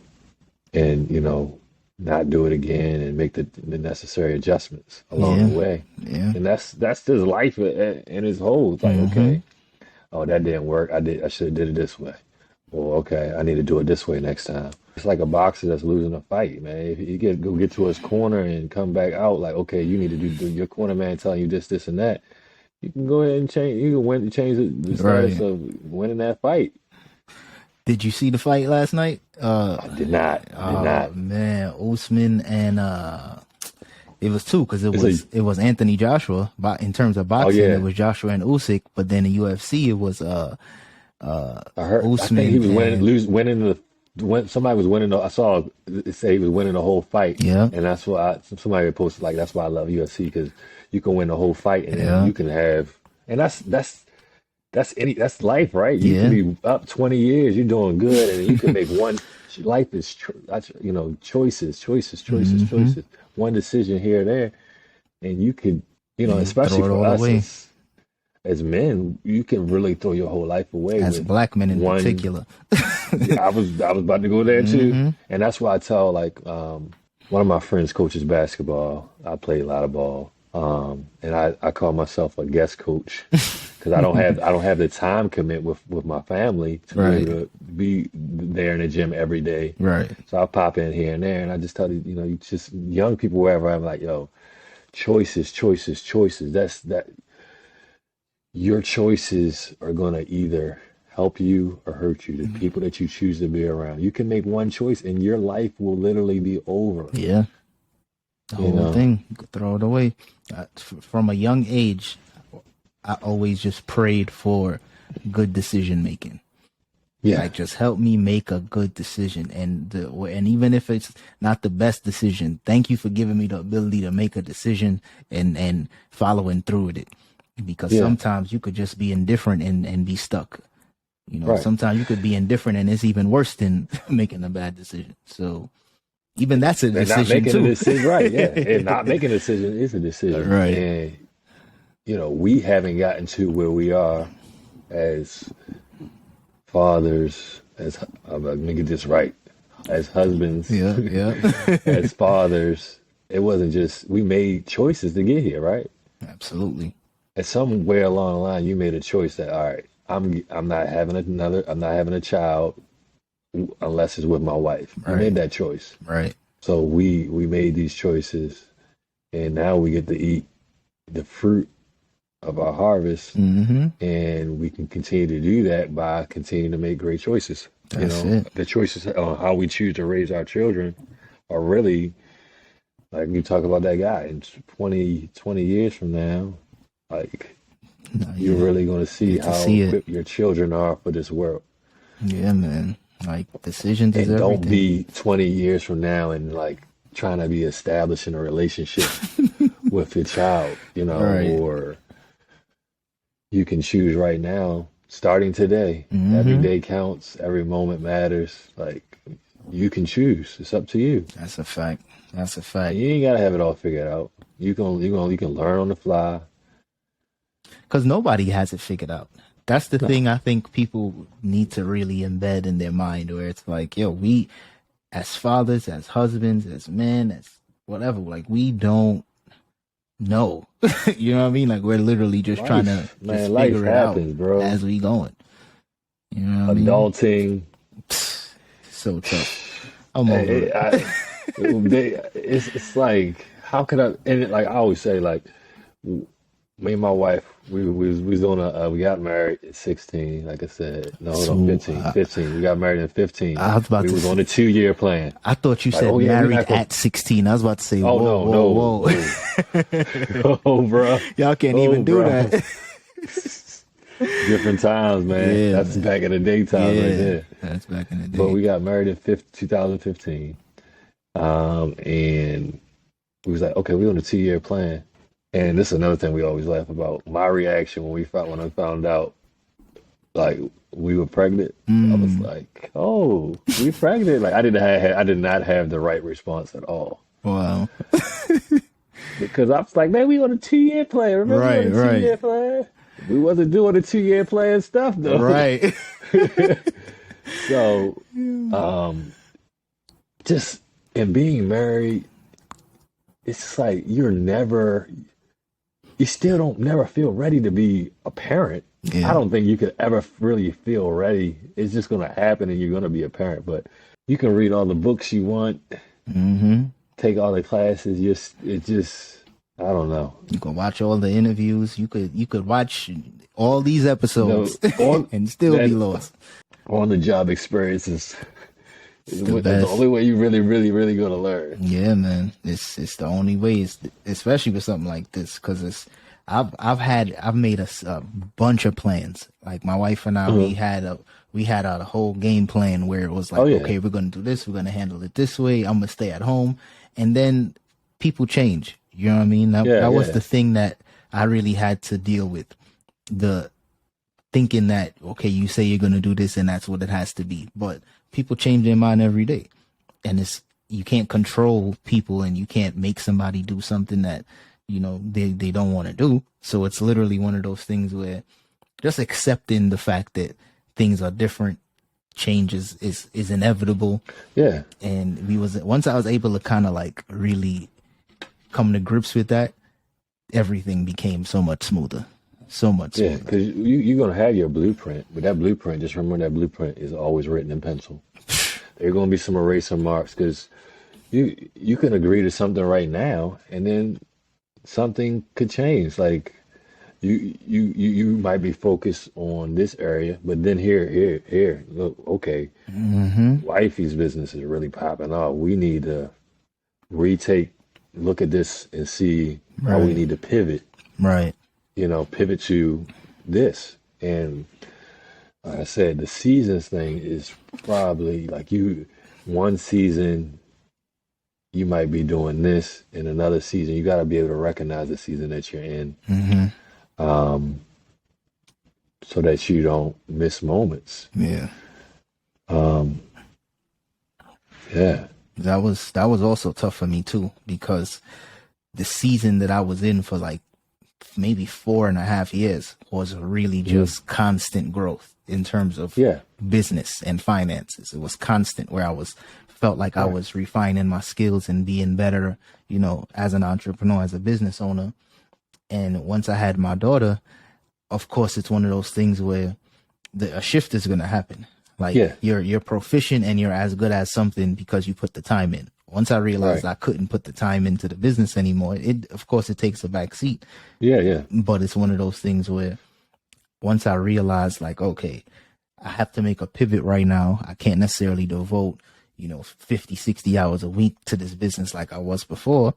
[SPEAKER 2] not do it again, and make the necessary adjustments along the way.
[SPEAKER 3] Yeah.
[SPEAKER 2] And that's just life in its whole. It's like, okay, oh, that didn't work. I should have did it this way. Or okay, I need to do it this way next time. It's like a boxer that's losing a fight, man. If you go get to his corner and come back out, like, okay, you need to do your corner man telling you this, and that. You can go ahead and change. You can change the status of winning that fight.
[SPEAKER 3] Did you see the fight last night?
[SPEAKER 2] I did not.
[SPEAKER 3] Man, Usman and it was two, because it was Anthony Joshua. In terms of boxing, it was Joshua and Usyk. But then in UFC, it was
[SPEAKER 2] I
[SPEAKER 3] Usman.
[SPEAKER 2] think he was somebody was winning. I saw it say he was winning the whole fight.
[SPEAKER 3] Yeah,
[SPEAKER 2] and that's why somebody posted, like, that's why I love UFC, because you can win the whole fight, and then you can have, and that's life, right? You can be up 20 years, you're doing good, and you can make one. Life is choices. One decision here or there, and you could, especially for us as men, you can really throw your whole life away.
[SPEAKER 3] As black men in particular.
[SPEAKER 2] I was about to go there too, and that's why I tell, like, one of my friends coaches basketball. I play a lot of ball. And I call myself a guest coach because I don't have the time commit with my family to be able to be there in the gym every day.
[SPEAKER 3] Right.
[SPEAKER 2] So I pop in here and there, and I just tell you, just young people wherever, I'm like, yo, choices. That's your choices are gonna either help you or hurt you. The people that you choose to be around. You can make one choice, and your life will literally be over.
[SPEAKER 3] Yeah. The whole thing, you could throw it away. From a young age, I always just prayed for good decision making. Yeah, like, just help me make a good decision, and even if it's not the best decision, thank you for giving me the ability to make a decision and following through with it. Because sometimes you could just be indifferent and be stuck. Sometimes you could be indifferent, and it's even worse than making a bad decision. So. Even that's a decision,
[SPEAKER 2] not making
[SPEAKER 3] too.
[SPEAKER 2] A decision, right? Yeah, and not making a decision is a decision,
[SPEAKER 3] right?
[SPEAKER 2] And we haven't gotten to where we are as fathers, let me get this right, as husbands, as fathers. It wasn't just we made choices to get here, right?
[SPEAKER 3] Absolutely.
[SPEAKER 2] And somewhere along the line, you made a choice that, all right, I'm not having a child unless it's with my wife. I made that choice.
[SPEAKER 3] Right.
[SPEAKER 2] So we made these choices, and now we get to eat the fruit of our harvest, and we can continue to do that by continuing to make great choices.
[SPEAKER 3] That's it.
[SPEAKER 2] The choices on how we choose to raise our children are really, like you talk about that guy, in 20 years from now, like, you're really going to see how equipped your children are for this world.
[SPEAKER 3] Yeah, man. Like, decisions is
[SPEAKER 2] and
[SPEAKER 3] everything.
[SPEAKER 2] Don't be 20 years from now and, like, trying to be establishing a relationship with your child, or you can choose right now, starting today. Every day counts. Every moment matters. Like, you can choose. It's up to you.
[SPEAKER 3] That's a fact. That's a fact.
[SPEAKER 2] You ain't gotta have it all figured out. You can learn on the fly.
[SPEAKER 3] Because nobody has it figured out. That's the thing I think people need to really embed in their mind, where it's like, yo, we as fathers, as husbands, as men, as whatever, like we don't know. You know what I mean? Like we're literally just trying to just figure it happens, out, bro, as we going. You know what
[SPEAKER 2] Adulting.
[SPEAKER 3] I mean? So tough. I'm over it.
[SPEAKER 2] It's like, how could I? And like I always say, like me and my wife, we got married at 16. Like I said, no, 15. We got married at 15.
[SPEAKER 3] I was about
[SPEAKER 2] we was on a 2-year plan.
[SPEAKER 3] I thought you said married at 16. I was about to say, whoa.
[SPEAKER 2] Oh, bro,
[SPEAKER 3] y'all can't even do that.
[SPEAKER 2] Different times, man. Yeah, that's back in the daytime right there.
[SPEAKER 3] That's back in the day.
[SPEAKER 2] But we got married in 2015. And we was like, okay, we're on a 2-year plan. And this is another thing we always laugh about. My reaction when I found out, like, we were pregnant, I was like, oh, we pregnant. Like, I did not have the right response at all.
[SPEAKER 3] Wow.
[SPEAKER 2] Because I was like, man, we on a 2-year plan. Remember,
[SPEAKER 3] right,
[SPEAKER 2] we on a 2-year plan? We wasn't doing the 2-year plan stuff though.
[SPEAKER 3] Right.
[SPEAKER 2] So, just in being married, it's just like you still don't never feel ready to be a parent. Yeah. I don't think you could ever really feel ready. It's just going to happen and you're going to be a parent, but you can read all the books you want, take all the classes. I don't know.
[SPEAKER 3] You can watch all the interviews. You could watch all these episodes and still be lost.
[SPEAKER 2] On the job experiences. The only way you really, really, really gonna learn.
[SPEAKER 3] Yeah, man. It's the only way. Especially with something like this, because I've made a bunch of plans. Like my wife and I, we had a whole game plan where it was like, okay, we're gonna do this. We're gonna handle it this way. I'm gonna stay at home, and then people change. You know what I mean? That was the thing that I really had to deal with. The thinking that, okay, you say you're going to do this and that's what it has to be. But people change their mind every day. And you can't control people and you can't make somebody do something that, you know, they don't want to do. So it's literally one of those things where just accepting the fact that things are different, change is inevitable. Yeah. And once I was able to kind of like really come to grips with that, everything became so much smoother. So much smoother. Yeah,
[SPEAKER 2] because you're going to have your blueprint, but that blueprint, just remember that blueprint is always written in pencil. There are going to be some eraser marks because you can agree to something right now and then something could change. Like you might be focused on this area, but then here, look, okay, wifey's business is really popping off. We need to look at this and see how we need to pivot.
[SPEAKER 3] Right.
[SPEAKER 2] You know, pivot to this. And like I said, the seasons thing is probably like one season you might be doing this, in another season you got to be able to recognize the season that you're in, so that you don't miss moments.
[SPEAKER 3] Yeah.
[SPEAKER 2] Yeah.
[SPEAKER 3] That was also tough for me too, because the season that I was in for like maybe 4.5 years was really just constant growth in terms of business and finances. It was constant where I felt like I was refining my skills and being better, you know, as an entrepreneur, as a business owner. And once I had my daughter, of course, it's one of those things where a shift is going to happen. Like you're proficient and you're as good as something because you put the time in. Once I realized I couldn't put the time into the business anymore, of course it takes a back seat. Yeah. But it's one of those things where once I realized like, okay, I have to make a pivot right now. I can't necessarily devote, 50, 60 hours a week to this business like I was before.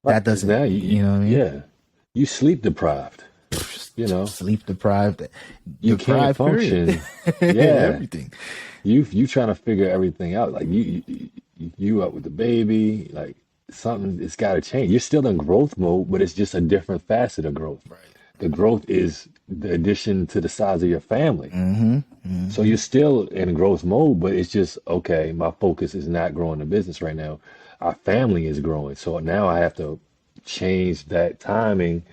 [SPEAKER 3] That doesn't, you know what I mean?
[SPEAKER 2] Yeah. You sleep deprived.
[SPEAKER 3] Sleep deprived.
[SPEAKER 2] You can't function.
[SPEAKER 3] Everything.
[SPEAKER 2] You trying to figure everything out. Like you up with the baby, like something, it's got to change. You're still in growth mode, but it's just a different facet of growth. Right. The growth is the addition to the size of your family.
[SPEAKER 3] Mm-hmm. Mm-hmm.
[SPEAKER 2] So you're still in growth mode, but it's just, okay, my focus is not growing the business right now. Our family is growing. So now I have to change that timing,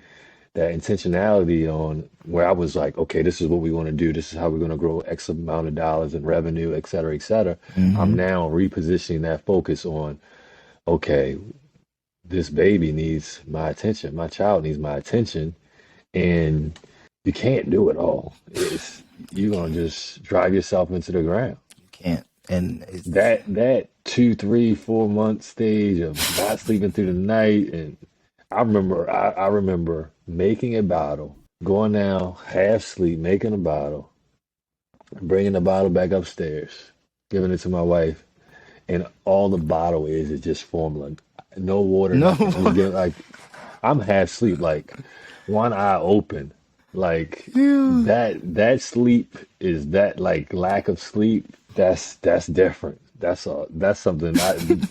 [SPEAKER 2] that intentionality on where I was like, okay, this is what we want to do. This is how we're going to grow X amount of dollars in revenue, et cetera, et cetera.
[SPEAKER 3] Mm-hmm.
[SPEAKER 2] I'm now repositioning that focus on, okay, this baby needs my attention. My child needs my attention. And you can't do it all. You're going to just drive yourself into the ground.
[SPEAKER 3] You can't. And
[SPEAKER 2] that 2, 3, 4 month stage of not sleeping through the night. And I remember making a bottle, going down, half sleep, making a bottle, bringing the bottle back upstairs, giving it to my wife. And all the bottle is just formula. No water.
[SPEAKER 3] No.
[SPEAKER 2] Like, I'm half asleep, like one eye open. Like that sleep is that, like, lack of sleep. That's different. That's something.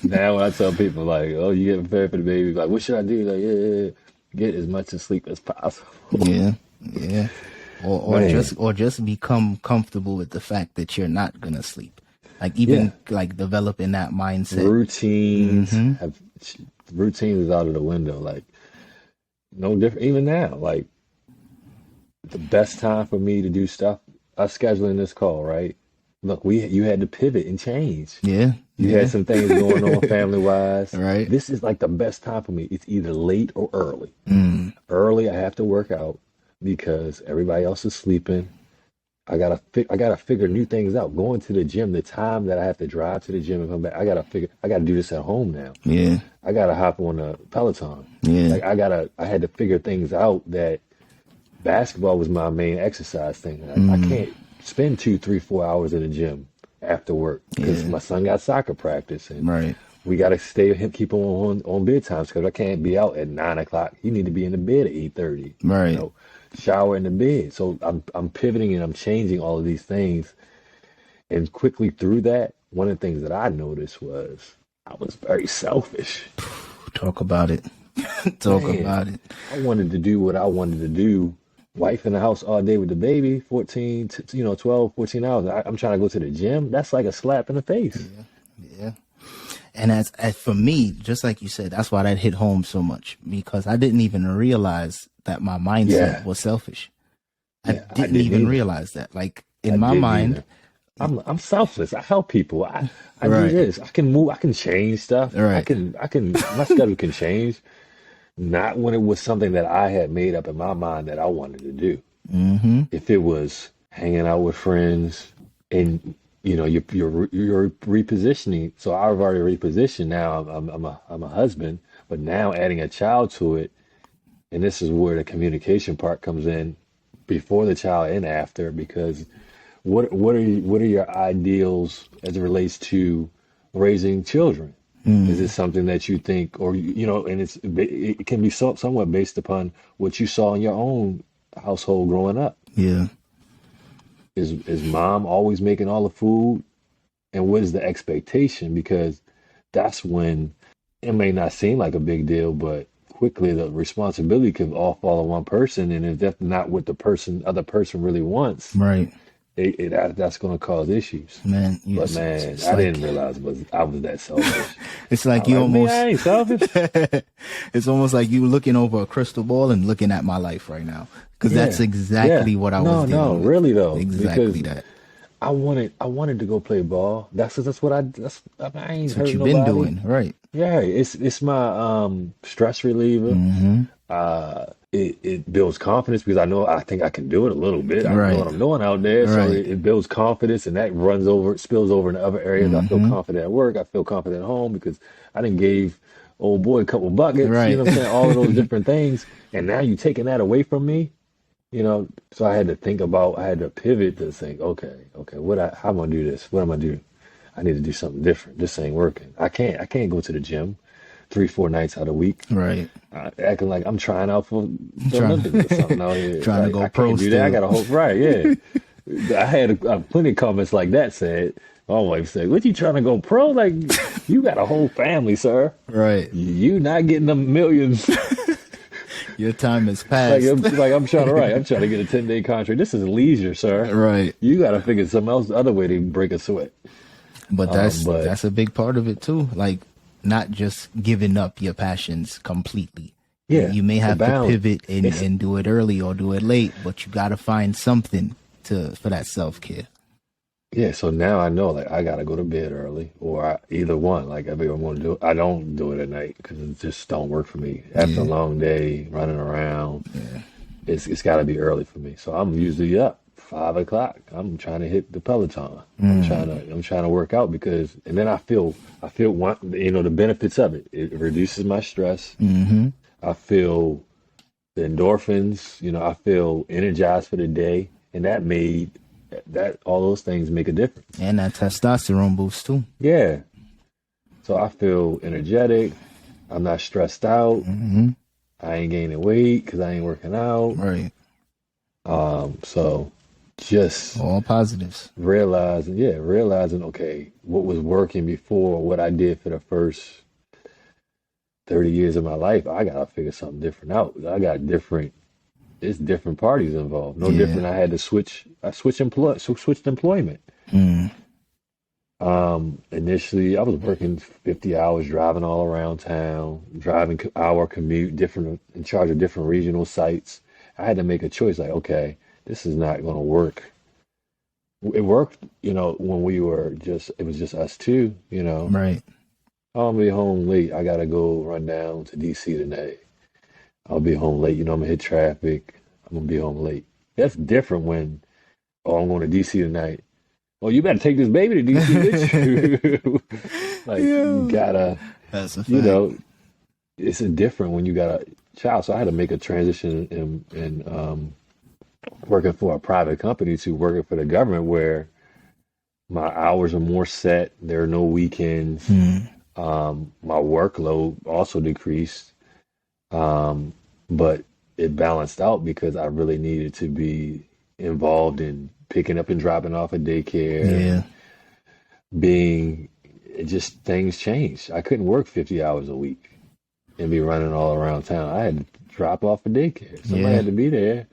[SPEAKER 2] Now when I tell people, like, oh, you getting prepared for the baby, like, what should I do? Like, yeah. Get as much of sleep as possible.
[SPEAKER 3] Yeah. Or just become comfortable with the fact that you're not gonna sleep. Like, even like developing that mindset.
[SPEAKER 2] Routines routines is out of the window. Like, no different. Even now, like, the best time for me to do stuff, us scheduling this call, right? Look, you had to pivot and change.
[SPEAKER 3] Yeah.
[SPEAKER 2] You had some things going on family wise.
[SPEAKER 3] Right.
[SPEAKER 2] This is like the best time for me. It's either late or early. Early, I have to work out because everybody else is sleeping. I gotta figure new things out. Going to the gym, the time that I have to drive to the gym and come back, I gotta do this at home now.
[SPEAKER 3] Yeah.
[SPEAKER 2] I gotta hop on a Peloton.
[SPEAKER 3] Yeah.
[SPEAKER 2] Like, I had to figure things out that basketball was my main exercise thing. I can't spend 2, 3, 4 hours in the gym after work because my son got soccer practice, and we got to keep him on bedtime because I can't be out at 9 o'clock. He need to be in the bed at 8:30.
[SPEAKER 3] Right.
[SPEAKER 2] You know, shower in the bed. So I'm pivoting and I'm changing all of these things, and quickly through that, one of the things that I noticed was I was very selfish.
[SPEAKER 3] Talk about it. About it.
[SPEAKER 2] I wanted to do what I wanted to do. Wife in the house all day with the baby, 12, 14 hours. I'm trying to go to the gym. That's like a slap in the face.
[SPEAKER 3] Yeah. And as for me, just like you said, that's why that hit home so much, because I didn't even realize that my mindset was selfish. I didn't even realize that. Like, in my mind,
[SPEAKER 2] I'm selfless. I help people. I do this. I can move. I can change stuff.
[SPEAKER 3] Right.
[SPEAKER 2] I can. My schedule can change. Not when it was something that I had made up in my mind that I wanted to do.
[SPEAKER 3] Mm-hmm.
[SPEAKER 2] If it was hanging out with friends and, you're repositioning. So I've already repositioned. Now I'm a husband, but now adding a child to it. And this is where the communication part comes in, before the child and after, because what are your ideals as it relates to raising children? Is it something that you think, or, and it can be somewhat based upon what you saw in your own household growing up?
[SPEAKER 3] Yeah.
[SPEAKER 2] Is mom always making all the food? And what is the expectation? Because that's when it may not seem like a big deal, but quickly the responsibility can all fall on one person. And if that's not what the other person really wants,
[SPEAKER 3] right,
[SPEAKER 2] that's going to cause issues.
[SPEAKER 3] Man,
[SPEAKER 2] I didn't realize I was that selfish.
[SPEAKER 3] It's like you almost.
[SPEAKER 2] I ain't selfish.
[SPEAKER 3] It's almost like you looking over a crystal ball and looking at my life right now, because that's exactly what I was doing. No,
[SPEAKER 2] really though,
[SPEAKER 3] exactly that.
[SPEAKER 2] I wanted to go play ball. That's what I ain't
[SPEAKER 3] that's
[SPEAKER 2] hurt
[SPEAKER 3] what you've
[SPEAKER 2] nobody.
[SPEAKER 3] been doing, right?
[SPEAKER 2] Yeah, it's my stress reliever.
[SPEAKER 3] Mm-hmm.
[SPEAKER 2] It builds confidence because I think I can do it a little bit. I know what I'm doing out there, so it builds confidence, and that spills over into other areas. I feel confident at work. I feel confident at home because I done gave old boy a couple buckets.
[SPEAKER 3] Right.
[SPEAKER 2] You know what I'm saying? All of those different things, and now you taking that away from me. So I had to pivot to think, okay, how am I gonna do this? What am I gonna do? I need to do something different. This ain't working. I can't go to the gym 3-4 nights out of the week.
[SPEAKER 3] Right.
[SPEAKER 2] Acting like I'm trying out for the Olympics or something out here.
[SPEAKER 3] Trying to go pro.
[SPEAKER 2] Do that. I got a whole I had plenty of comments like that said. My wife said, "What, you trying to go pro? Like, you got a whole family, sir.
[SPEAKER 3] Right.
[SPEAKER 2] You not getting them millions."
[SPEAKER 3] Your time is past.
[SPEAKER 2] I'm trying to get a 10-day contract. This is leisure, sir.
[SPEAKER 3] Right.
[SPEAKER 2] You got to figure some other way to break a sweat.
[SPEAKER 3] But that's a big part of it too. Like, not just giving up your passions completely.
[SPEAKER 2] Yeah.
[SPEAKER 3] You may have to pivot and do it early or do it late, but you got to find something for that self-care.
[SPEAKER 2] Yeah, so now I know, like, I gotta go to bed early, or either one. Like, if I'm gonna do it, I don't do it at night because it just don't work for me. After a long day running around, it's got to be early for me. So I'm usually up 5 o'clock. I'm trying to hit the Peloton. I'm trying to work out and then I feel the benefits of it. It reduces my stress.
[SPEAKER 3] Mm-hmm.
[SPEAKER 2] I feel the endorphins. I feel energized for the day, and all those things make a difference.
[SPEAKER 3] And that testosterone boost too.
[SPEAKER 2] Yeah. So I feel energetic. I'm not stressed out.
[SPEAKER 3] Mm-hmm.
[SPEAKER 2] I ain't gaining weight because I ain't working out.
[SPEAKER 3] Right.
[SPEAKER 2] So just
[SPEAKER 3] all positives.
[SPEAKER 2] Realizing, okay, what was working before, what I did for the first 30 years of my life, I got to figure something different out. It's different parties involved. No different. I had to switched employment.
[SPEAKER 3] Mm.
[SPEAKER 2] Initially I was working 50 hours, driving all around town, driving hour commute, in charge of different regional sites. I had to make a choice, like, okay, this is not going to work. It worked, when it was just us two,
[SPEAKER 3] Right.
[SPEAKER 2] I'll be home late. I got to go run down to DC tonight. I'll be home late. I'm going to hit traffic. I'm going to be home late. That's different when, I'm going to DC tonight. Oh, you better take this baby to DC with you. You gotta,
[SPEAKER 3] that's a fact.
[SPEAKER 2] It's different when you got a child. So I had to make a transition in working for a private company to working for the government, where my hours are more set. There are no weekends.
[SPEAKER 3] Mm.
[SPEAKER 2] My workload also decreased. But it balanced out because I really needed to be involved in picking up and dropping off at daycare. Yeah. Things changed. I couldn't work 50 hours a week and be running all around town. I had to drop off at daycare. Somebody had to be there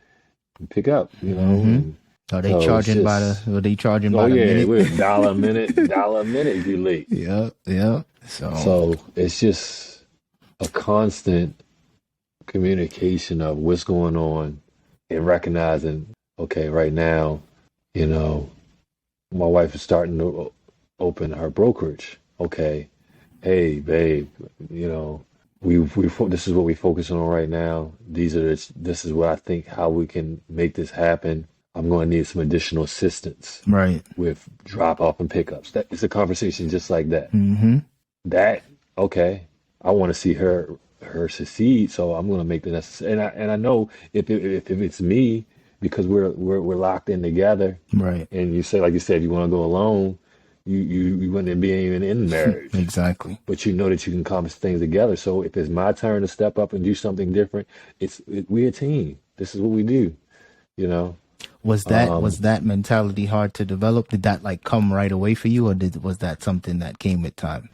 [SPEAKER 2] and pick up,
[SPEAKER 3] Mm-hmm. Are they charging by the minute?
[SPEAKER 2] Oh yeah, we're $1 a minute, $1 a minute if you're late.
[SPEAKER 3] Yeah.
[SPEAKER 2] So it's just a constant communication of what's going on and recognizing, okay, right now, my wife is starting to open her brokerage. Okay, hey babe, this is what we focus on right now. This is what I think, how we can make this happen. I'm going to need some additional assistance,
[SPEAKER 3] right, with
[SPEAKER 2] drop off and pickups. That it's a conversation just like that.
[SPEAKER 3] Mm-hmm.
[SPEAKER 2] Okay, I want to see her succeed, so I'm going to make the necessary. And I know if it's me, because we're locked in together,
[SPEAKER 3] right?
[SPEAKER 2] And you say, like you said, you want to go alone, you wouldn't be even in marriage.
[SPEAKER 3] Exactly.
[SPEAKER 2] But you know that you can accomplish things together. So if it's my turn to step up and do something different, we're a team. This is what we do.
[SPEAKER 3] Was that mentality hard to develop? Did that come right away for you, or was that something that came with time?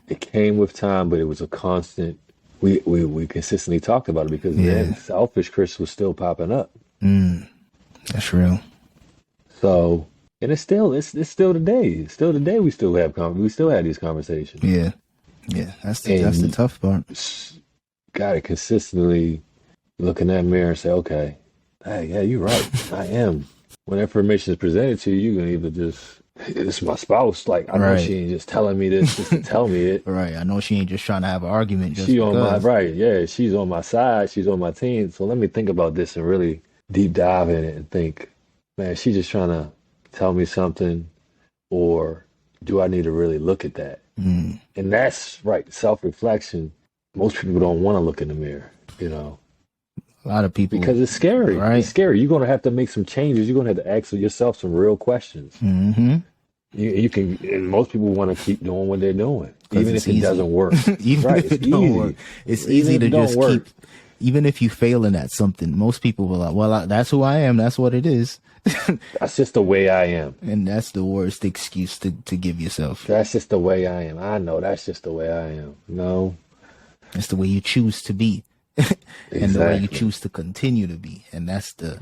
[SPEAKER 2] It came with time, but it was a constant. We consistently talked about it because then selfish Chris was still popping up.
[SPEAKER 3] That's real.
[SPEAKER 2] So, and it's still today. It's still today. We still have these conversations.
[SPEAKER 3] Yeah. That's the tough part.
[SPEAKER 2] Got to consistently look in that mirror and say, okay, hey, yeah, you're right. I am. When information is presented to you, you're gonna either it's my spouse. I know she ain't just telling me this just to tell me it.
[SPEAKER 3] Right. I know she ain't just trying to have an argument.
[SPEAKER 2] She's on my right. Yeah, she's on my side. She's on my team. So let me think about this and really deep dive in it and think, man, she's just trying to tell me something, or do I need to really look at that? And that's right. Self-reflection. Most people don't want to look in the mirror,
[SPEAKER 3] A lot of people.
[SPEAKER 2] Because it's scary.
[SPEAKER 3] Right?
[SPEAKER 2] It's scary. You're going to have to make some changes. You're going to have to ask yourself some real questions.
[SPEAKER 3] Mm-hmm.
[SPEAKER 2] You can, and most people want to keep doing what they're doing, even if it doesn't work.
[SPEAKER 3] Even if it don't work. It's easy to just keep, even if you failing at something, most people will that's who I am. That's what it is.
[SPEAKER 2] That's just the way I am.
[SPEAKER 3] And that's the worst excuse to give yourself.
[SPEAKER 2] That's just the way I am. I know that's just the way I am. No.
[SPEAKER 3] That's the way you choose to be. and the way you choose to continue to be. And that's the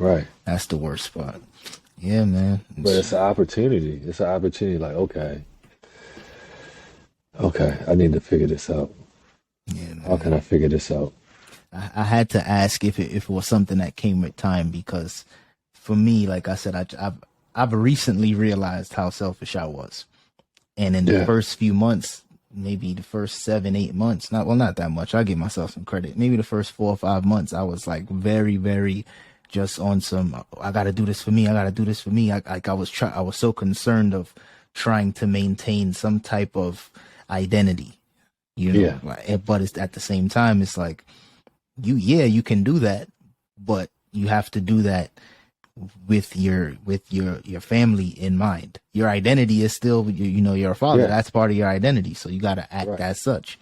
[SPEAKER 3] worst part. Yeah, man.
[SPEAKER 2] But it's an opportunity. It's an opportunity. Like, okay, I need to figure this out.
[SPEAKER 3] Yeah, man.
[SPEAKER 2] How can I figure this out?
[SPEAKER 3] I had to ask if it was something that came with time, because for me, like I said, I've recently realized how selfish I was. And in the first few months, maybe the first 7-8 months, not that much, I'll give myself some credit. Maybe the first 4 or 5 months, I was like very, very just on some, I got to do this for me. I got to do this for me. I was so concerned of trying to maintain some type of identity, you know, but it's at the same time, it's like, you can do that, but you have to do that with your family in mind. Your identity is still, you're a father. That's part of your identity. So you got to act as such.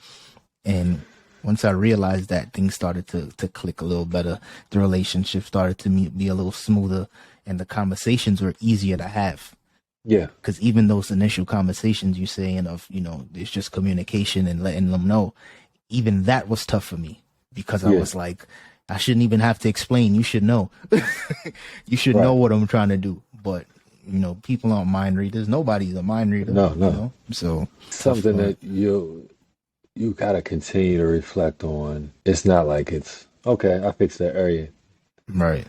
[SPEAKER 3] And once I realized that, things started to click a little better. The relationship started to be a little smoother, and the conversations were easier to have. Yeah. Because even those initial conversations you're saying of, it's just communication and letting them know, even that was tough for me, because I was like, I shouldn't even have to explain. You should know. You should know what I'm trying to do. But, people aren't mind readers. Nobody's a mind reader. No. So
[SPEAKER 2] something that you got to continue to reflect on. It's not like it's, okay, I fixed that area.
[SPEAKER 3] Right.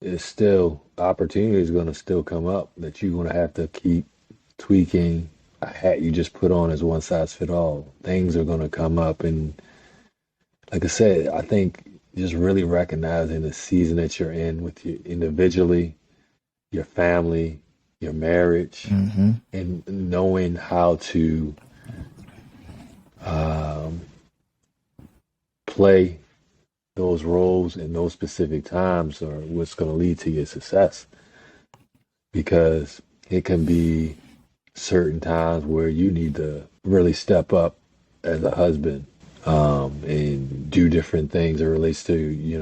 [SPEAKER 2] It's still, opportunity is going to still come up that you're going to have to keep tweaking. A hat you just put on is one size fit all. Things are going to come up. And like I said, I think just really recognizing the season that you're in with you individually, your family, your marriage, and knowing how to play those roles in those specific times are what's going to lead to your success. Because it can be certain times where you need to really step up as a husband, and do different things that relates to, your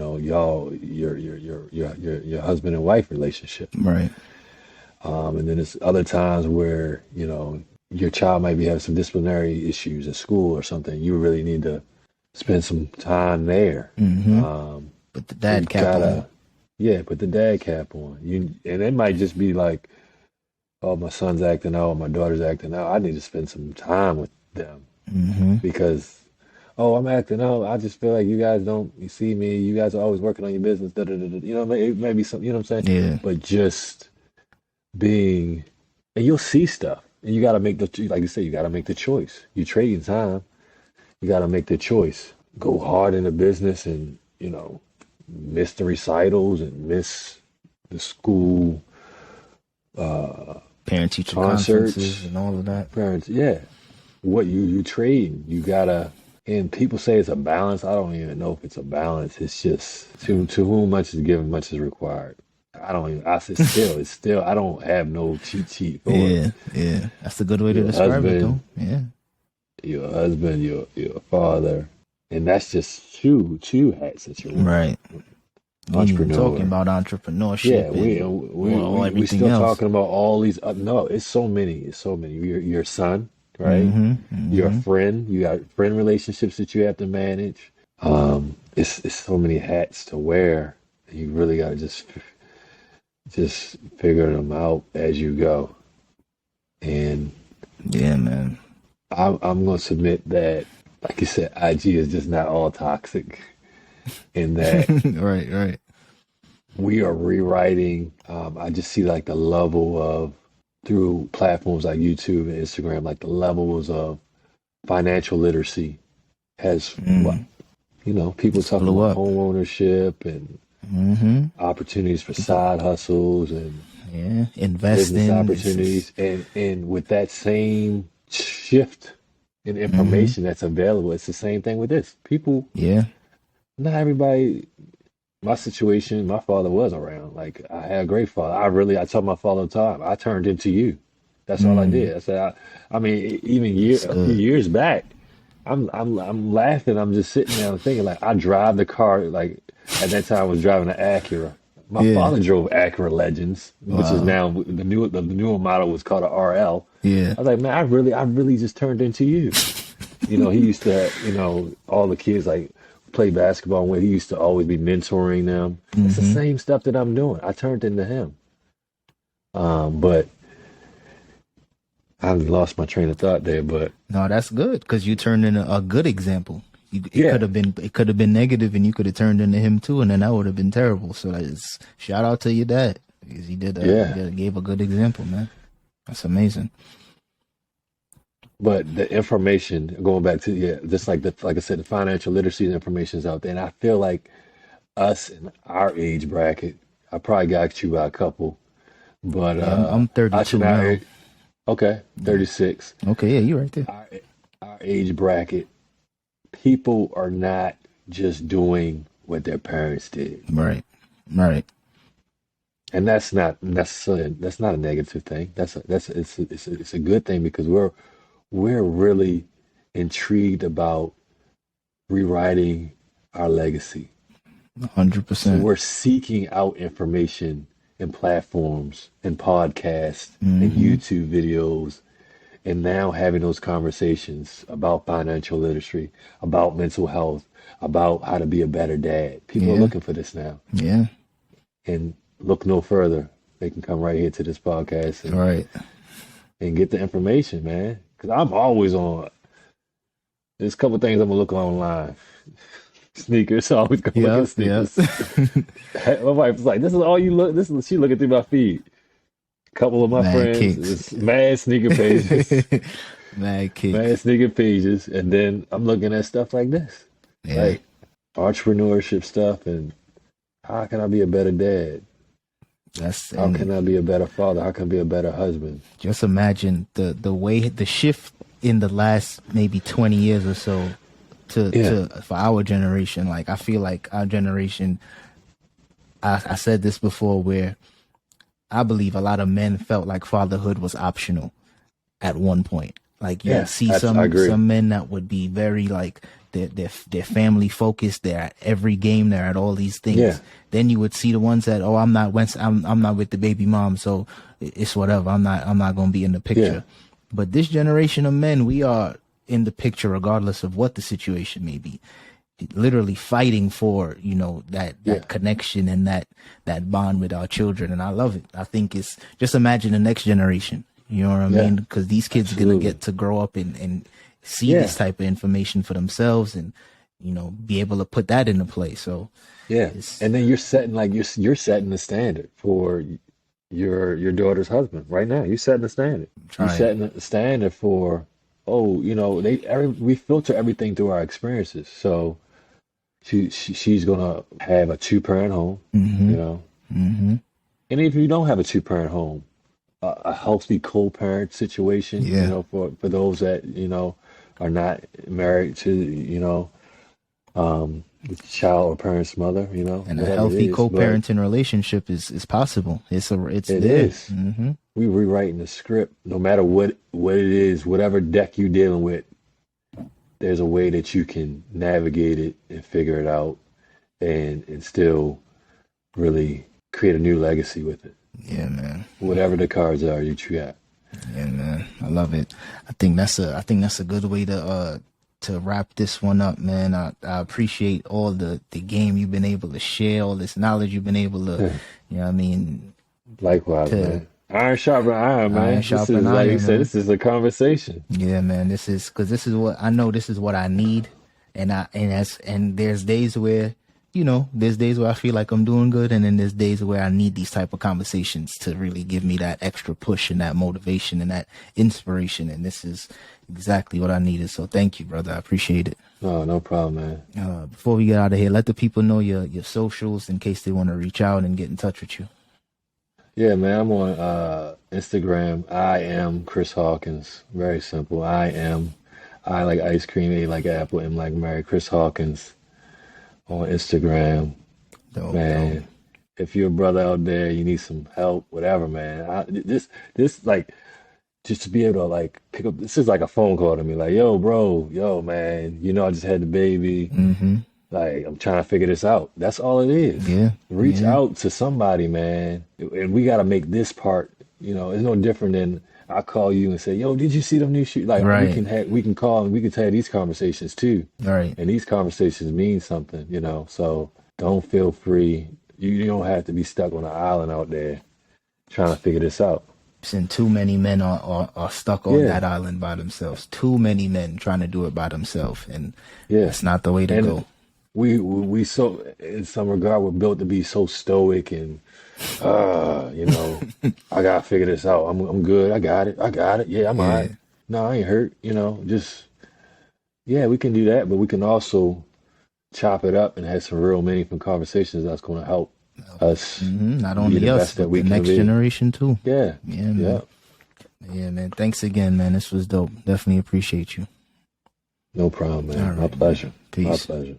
[SPEAKER 2] husband and wife relationship.
[SPEAKER 3] Right.
[SPEAKER 2] And then there's other times where, your child might be having some disciplinary issues at school or something. You really need to spend some time there.
[SPEAKER 3] Put the dad cap on.
[SPEAKER 2] Yeah, put the dad cap on. And it might just be like, oh, my son's acting out, my daughter's acting out. I need to spend some time with them. Because, oh, I'm acting out. I just feel like you guys you see me. You guys are always working on your business. It may be something, you know what I'm saying?
[SPEAKER 3] Yeah.
[SPEAKER 2] But just being, and you'll see stuff. And you got to make like you said, you got to make the choice. You're trading time. You got to make the choice. Go hard in the business and, miss the recitals and miss the school
[SPEAKER 3] parent-teacher
[SPEAKER 2] concerts
[SPEAKER 3] conferences and all of that.
[SPEAKER 2] What you trade, you got to. And people say it's a balance. I don't even know if it's a balance. It's just to whom much is given, much is required. It's still, I don't have no cheat sheet for it.
[SPEAKER 3] Yeah. That's a good way to describe it, though. Yeah.
[SPEAKER 2] Your husband, your father. And that's just two hats that you're wearing.
[SPEAKER 3] Right.
[SPEAKER 2] Entrepreneur.
[SPEAKER 3] Talking about entrepreneurship.
[SPEAKER 2] Yeah, we still
[SPEAKER 3] else.
[SPEAKER 2] talking about all these. No, it's so many. Your son. Right, you're a friend. You got friend relationships that you have to manage. It's so many hats to wear. You really got to just figure them out as you go. And
[SPEAKER 3] yeah, man,
[SPEAKER 2] I'm gonna submit that, like you said, IG is just not all toxic. In that,
[SPEAKER 3] right.
[SPEAKER 2] We are rewriting. I just see like the level of, through platforms like YouTube and Instagram, like the levels of financial literacy has, people talking about home ownership and opportunities for side hustles and
[SPEAKER 3] investing,
[SPEAKER 2] business opportunities. And with that same shift in information that's available, it's the same thing with this. People, not everybody. My situation, my father was around. Like, I had a great father. I tell my father all the time, I turned into you. That's all I did. I said, even a few years back, I'm laughing. I'm just sitting there thinking, like, I drive the car. Like, at that time, I was driving an Acura. My father drove Acura Legends, which is now the newer model was called a RL.
[SPEAKER 3] Yeah,
[SPEAKER 2] I was like, man, I really just turned into you. He used to, all the kids like, play basketball with, he used to always be mentoring them. It's the same stuff that I'm doing. I turned into him. But I lost my train of thought there, but
[SPEAKER 3] no, that's good because you turned into a good example. It could have been negative, and you could have turned into him too, and then that would have been terrible. So that's shout out to your dad because he gave a good example, man. That's amazing.
[SPEAKER 2] But the information, going back to just like I said, the financial literacy information is out there, and I feel like us in our age bracket, I probably got you by a couple, but
[SPEAKER 3] I'm 32 now.
[SPEAKER 2] Okay, 36.
[SPEAKER 3] Okay, yeah, you're right there.
[SPEAKER 2] Our age bracket, people are not just doing what their parents did.
[SPEAKER 3] Right.
[SPEAKER 2] And that's not necessarily, that's not a negative thing. It's a good thing because we're really intrigued about rewriting our legacy.
[SPEAKER 3] 100%.
[SPEAKER 2] So we're seeking out information in platforms and podcasts and YouTube videos, and now having those conversations about financial literacy, about mental health, about how to be a better dad. People are looking for this now.
[SPEAKER 3] Yeah.
[SPEAKER 2] And look no further. They can come right here to this podcast and get the information, man. Because I'm always on. There's a couple of things I'm going to look online. Sneakers. I always go look at sneakers. My wife's like, this is all you look. She looking through my feed. A couple of my friends, mad sneaker pages.
[SPEAKER 3] Mad
[SPEAKER 2] sneaker pages. And then I'm looking at stuff like this.
[SPEAKER 3] Yeah.
[SPEAKER 2] Like entrepreneurship stuff and how can I be a better dad? How can I be a better father? How can I be a better husband?
[SPEAKER 3] Just imagine the way the shift in the last maybe 20 years or so for our generation. Like I feel like our generation, I said this before, where I believe a lot of men felt like fatherhood was optional at one point. Like you see some men that would be very like they're family focused. They're at every game. They're at all these things. Yeah. Then you would see the ones that I'm not with the baby mom, so it's whatever. I'm not going to be in the picture. Yeah. But this generation of men, we are in the picture regardless of what the situation may be. Literally fighting for that connection and that bond with our children, and I love it. I think it's just imagine the next generation. You know what I mean? Because these kids are gonna get to grow up and see this type of information for themselves, and be able to put that into play. So and then you're setting you're setting the standard for your daughter's husband right now. You're setting the standard. You're setting the standard for we filter everything through our experiences. So she's gonna have a 2-parent home, and if you don't have a 2-parent home, a healthy co-parent situation, for those that are not married to the child or parent's mother, and a healthy co-parenting relationship is possible. It is. Mm-hmm.
[SPEAKER 2] We rewriting the script, no matter what it is, whatever deck you're dealing with. There's a way that you can navigate it and figure it out, and still really create a new legacy with it.
[SPEAKER 3] Yeah, man.
[SPEAKER 2] Whatever the cards are that you got.
[SPEAKER 3] Yeah, man. I love it. I think that's a good way to wrap this one up, man. I appreciate all the game you've been able to share, all this knowledge you've been able to,
[SPEAKER 2] Likewise, man. Iron sharpen iron, man. This is, like you said, this is a conversation.
[SPEAKER 3] Yeah, man. This is what I know. This is what I need, and there's days where I feel like I'm doing good, and then there's days where I need these type of conversations to really give me that extra push and that motivation and that inspiration. And this is exactly what I needed. So thank you, brother. I appreciate it.
[SPEAKER 2] Oh, no problem, man.
[SPEAKER 3] Before we get out of here, let the people know your socials in case they want to reach out and get in touch with you.
[SPEAKER 2] Yeah, man, I'm on Instagram. I am Chris Hawkins. Very simple. I like ice cream, A like apple, M like Mary. Chris Hawkins on Instagram. Man, if you're a brother out there, you need some help, whatever, man. This just to be able to pick up. This is like a phone call to me. Like, yo, bro, yo, man. I just had the baby. Mm-hmm. Like, I'm trying to figure this out. That's all it is.
[SPEAKER 3] Yeah.
[SPEAKER 2] Reach out to somebody, man. And we got to make this part, it's no different than I call you and say, yo, did you see them new shoes? Like we can call and we can have these conversations too.
[SPEAKER 3] Right.
[SPEAKER 2] And these conversations mean something, you know. So don't feel free. You don't have to be stuck on an island out there trying to figure this out.
[SPEAKER 3] And too many men are stuck on that island by themselves. Too many men trying to do it by themselves, and that's not the way to go.
[SPEAKER 2] We so in some regard we're built to be so stoic and you know, I gotta figure this out. I'm good. I got it. Yeah, I'm all right. No, I ain't hurt. You know, just we can do that, but we can also chop it up and have some real meaningful conversations that's going to help us.
[SPEAKER 3] Not only us, but the next generation too.
[SPEAKER 2] Yeah,
[SPEAKER 3] man. Yeah, man. Thanks again, man. This was dope. Definitely appreciate you.
[SPEAKER 2] No problem, man.
[SPEAKER 3] All right,
[SPEAKER 2] My pleasure.
[SPEAKER 3] Peace.
[SPEAKER 2] My pleasure.